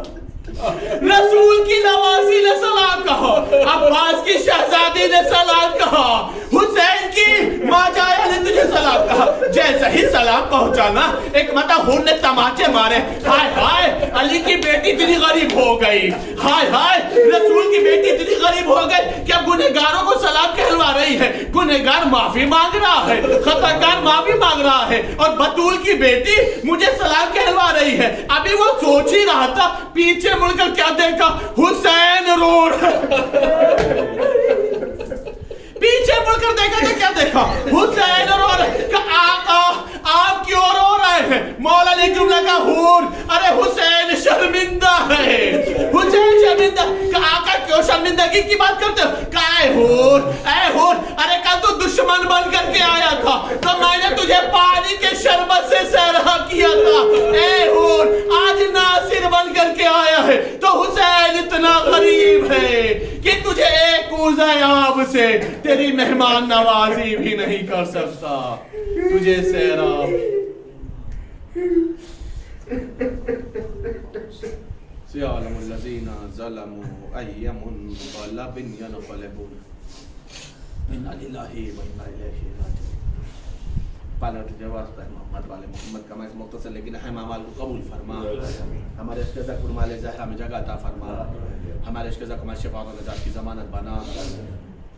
F: رسول کی نوازی نے سلام کہا, عباس کی شہزادی نے سلام کہا, حسین کی ماں جایا نے تجھے سلام کہا. جیسے ہی سلام پہنچانا, ایک مرتبہ حر نے تماچے مارے, ہائے ہائے علی کی بیٹی اتنی غریب ہو گئی, ہائے ہائے رسول کی بیٹی اتنی غریب ہو گئی کہ اب گنہگاروں کو سلام کہلوا رہی ہے, گنہگار معافی مانگ رہا ہے, خطاکار معافی مانگ رہا ہے, اور بطول کی بیٹی مجھے سلام کہلوا رہی ہے. ابھی وہ سوچ ہی رہا تھا, پیچھے مڑ کر کیا دیکھا, حسین رو رہا. پیچھے مڑ کر دیکھا تو کیا دیکھا, حسین رو رہے. کہ آقا آپ کیوں رو رہے ہیں؟ مولا نے جملہ کا حور, ارے حسین شرمندہ ہے, حسین شرمندہ. کہ آقا کیوں شرمندگی کی بات کرتے ہو؟ کہ اے حور, ارے کل تو دشمن بن کر کے آیا تھا تو میں نے تجھے پانی کے شربت سے سیرا کیا تھا. اے حور آج ناصر بن کر کے آیا ہے تو حسین اتنا غریب ہے کہ تجھے ایک کوزہ آب سے تیری مہمان نوازی بھی نہیں کر سکتا, تجھے سیراب. سیعلم الذین ظلموا ای منقلب ینقلبون انا للہ و انا الیہ راجعون. پالا تجھے واسطہ ہے محمد والے محمد کا, میں مختصر لیکن اہم اعمال کو قبول فرما, ہمارے عشق ذکر مال زہرا میں جگہ عطا فرما, ہمارے عشق ذکر میں شفاعت و نجات کی ضمانت بنا.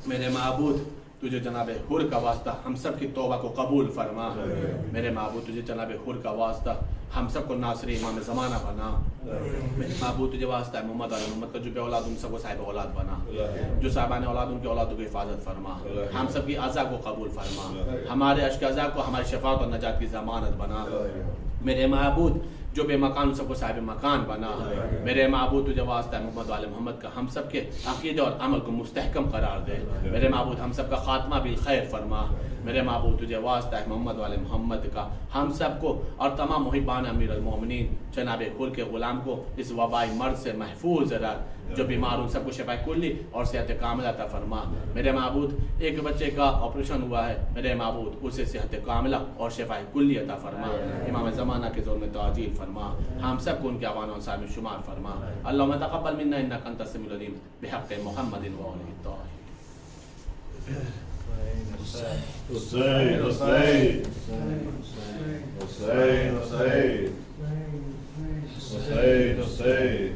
F: میرے معبود تجھے جناب حر کا واسطہ ہم سب کی توبہ کو قبول فرما. میرے معبود تجھے جناب حر کا واسطہ ہم سب کو ناصر امام زمانہ بنا. میرے معبود تجھے واسطہ ہے محمد علی محمد کا جو بے اولاد ان سب کو صاحب اولاد بنا, جو صاحبان اولاد ان کی اولادوں کی حفاظت فرما. ہم سب کی عزا کو قبول فرما, ہمارے اشک عزا کو ہماری شفاعت اور نجات کی ضمانت بنا. میرے معبود جو بے مکان ان سب کو صاحب مکان بنا. میرے معبود تجھے واسطہ ہے محمد والے محمد کا ہم سب کے عقیدے اور عمل کو مستحکم قرار دے. میرے معبود ہم سب کا خاتمہ بالخیر فرما. میرے معبود تجھے واسطہ ہے محمد والے محمد کا ہم سب کو اور تمام محبان امیر المومنین جناب کل کے غلام کو اس وبائی مرض سے محفوظ رکھ. جو بیمار ان سب کو شفا کلی اور صحت کاملہ عطا فرما. میرے معبود ایک بچے کا آپریشن ہوا ہے, میرے معبود اسے صحت کاملہ اور شفا کلی عطا فرما. امام زمانہ کے زور میں تعجیل فرما. ہم سب کو ان کے اعوان و انصار میں شمار فرما. اللہم تقبل منا انک انت السمیع العلیم بحق محمد و آلہ الطاہرین.
D: Hussein, Hussein, Hussein, Hussein, Hussein, Hussein,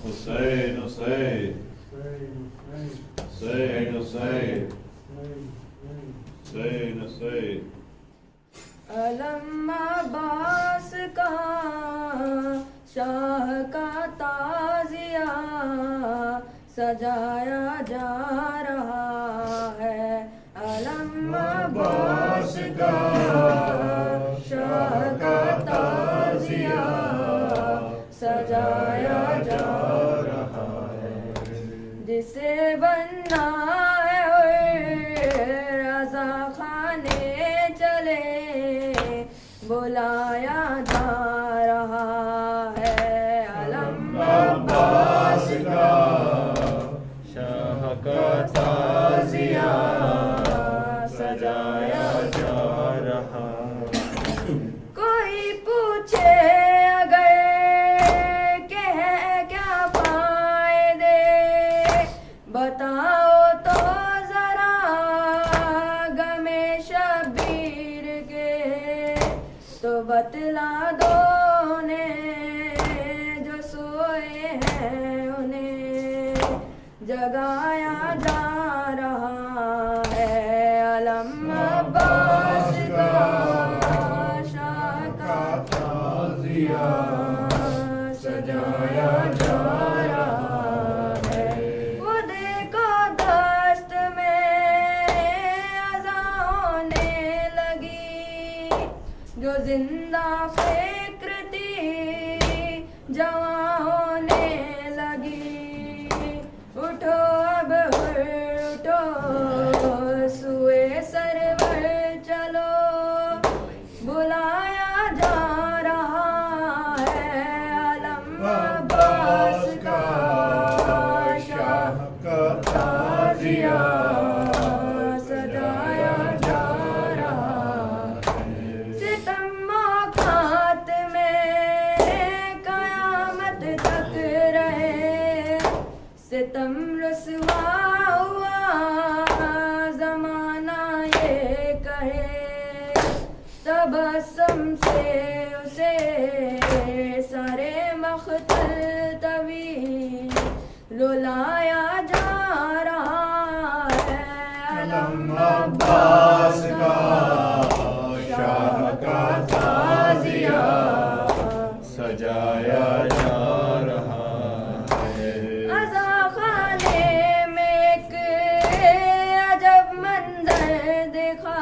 D: Hussein, Hussein, Hussein, Hussein.
A: علم عباس کا شاہ کا تازیہ سجایا جا رہا ہے. علم عباس کا شاہ کا تازیہ سجایا جا رہا ہے. جسے بننا ہے رضا خانے چلے بلایا جا رہا ہے. علم عباس کا
C: شاہ کا تازیہ سجایا جا رہا.
A: کوئی پوچھے اگر کہ ہے کیا فائدے بتاؤ تو ذرا غمِ شبیر کے, تو بتلا دو انہیں جو سوئے ہیں انہیں جگایا جا رہا ہے. علم عباس کا شاہ کا تازیہ سجایا جا رہا ہے. وہ دیکھو دست میں اذاں ہونے لگی جو زندہ فکر تھی جواں ہونے لگی. اٹھو اب اٹھو سوئے سرور چلو بلایا جا رہا ہے. علم عباس کا شاہ کا تازیہ سجایا جا رہا ہے. ستم موقعات میں قیامت تک رہے, ستم رسوا ہوا زمانہ یہ کہے, تبسم سے اسے سارے مختل طویل رلایا جا رہا ہے. علم عباس کا شاہ کا تازیہ
C: سجایا جا رہا ہے.
A: عزا خانے میں ایک عجب منظر دیکھا,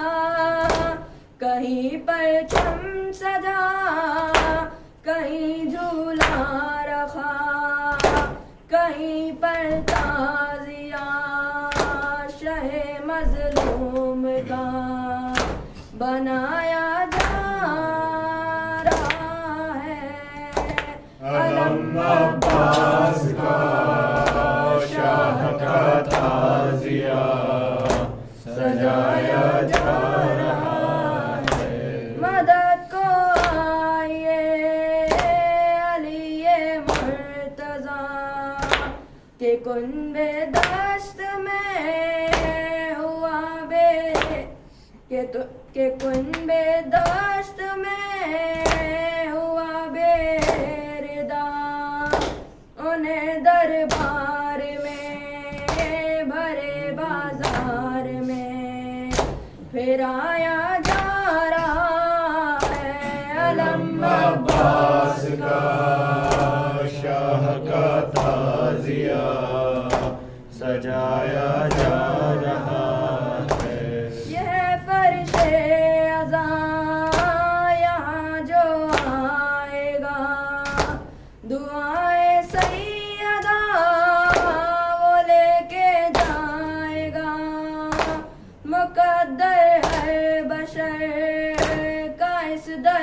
A: کہیں پرچم سجا کہیں جھولا رکھا, کہیں پر تازیہ شہ مظلوم کا بنایا جا رہا ہے. علم عباس کا شاہ کا تازیہ سجایا جا رہا ہے. مدد کو آئیے علی مرتضیٰ کہ کنبے دشت میں ہوا کہ کنبے دشت میں ہوا بے ردا, انہیں دربار میں بھرے بازار میں پھرایا جا رہا ہے. علم عباس کا
C: شاہ کا تازیہ سجایا جا رہا ہے.
A: یہ فرش اذاں یہاں جو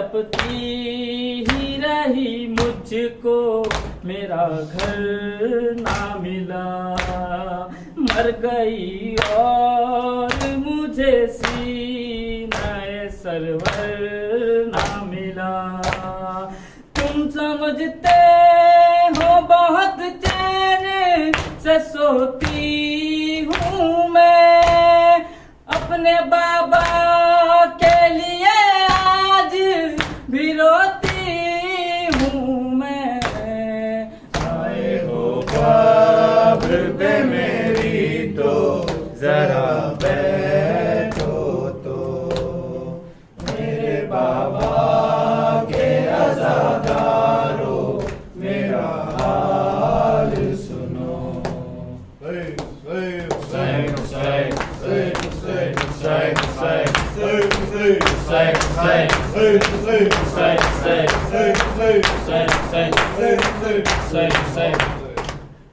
E: تڑپتی ہی رہی مجھ کو میرا گھر نہ ملا، مر گئی اور مجھے سینہ سرور نہ ملا۔ تم سمجھتے ہو بہت چین سے سوتی ہوں میں، اپنے بابا کے لیے آج بھی روتی ہوں میں۔
C: آئے ہو قبر پہ میری تو ذرا بیٹھو تو، میرے بابا کے عزادارو میرا حال سنو۔
D: Hussein, Hussein, Hussein, Hussein, Hussein, Hussein, Hussein, Hussein,
E: Hussein, Hussein,
D: Hussein, Hussein,
E: Hussein, Hussein,
D: Hussein,
E: Hussein, Hussein,
D: Hussein,
E: Hussein, Hussein.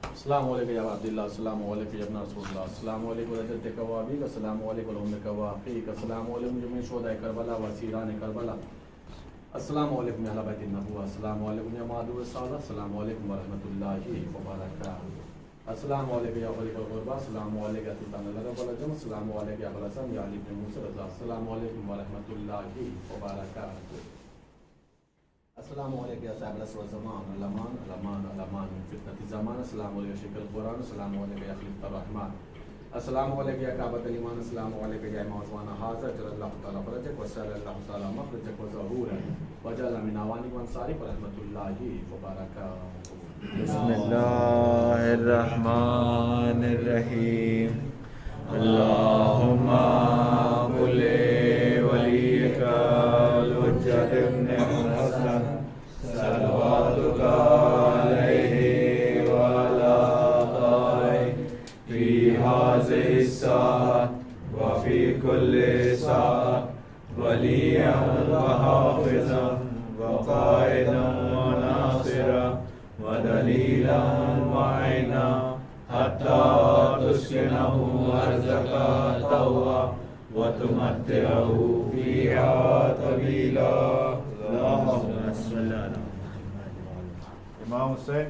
F: السلام علیکم یا عبداللہ، السلام علیکم یا ابن رسول اللہ، السلام علیکم حضرت کوابیل، السلام علیکم ام کوافیق، السلام علیکم جميع شہداء کربلا و اسیران کربلا، السلام علیکم یا اہل بیت النبوہ، السلام علیکم یا معدود السادہ، السلام علیکم ورحمۃ اللہ وبرکاتہ، السلام علیکم یا خلیق الغربہ، السلام علیکم یا سلطان العرب والعجم، السلام علیکم یا ابو الحسن یا علی بن موسی رضا، السلام علیکم ورحمۃ اللہ وبرکاتہ، السلام علیکم یا صاحب العصر والزمان، الامان الامان الامان من فتنة الزمان، السلام علیکم شیخ القرآن، السلام علیکم یا خلیفۃ الرحمن، السلام علیکم یا کعبۃ الایمان، السلام علیکم یا امام عثمان حاضر جل اللہ تعالی فرجک وسل اللہ تعالی مخرجک وظہورک وجعل من اوانک وانصارک ورحمۃ اللہ وبرکاتہ۔
C: بسم اللہ الرحمن الرحیم، اللہم قل ولیک الحجۃ ابن الحسن صلواتک علیہ وعلی آلہ فی ہذہ الساعۃ وفی کل ساعۃ ولیٰ وحافظا وقائدا وناصرا ودلیلا وعینا حتی تسکنہ ارضک طوعا وتمتعہ فیہا طویلا۔ اللہم صل علی محمد۔ امام حسین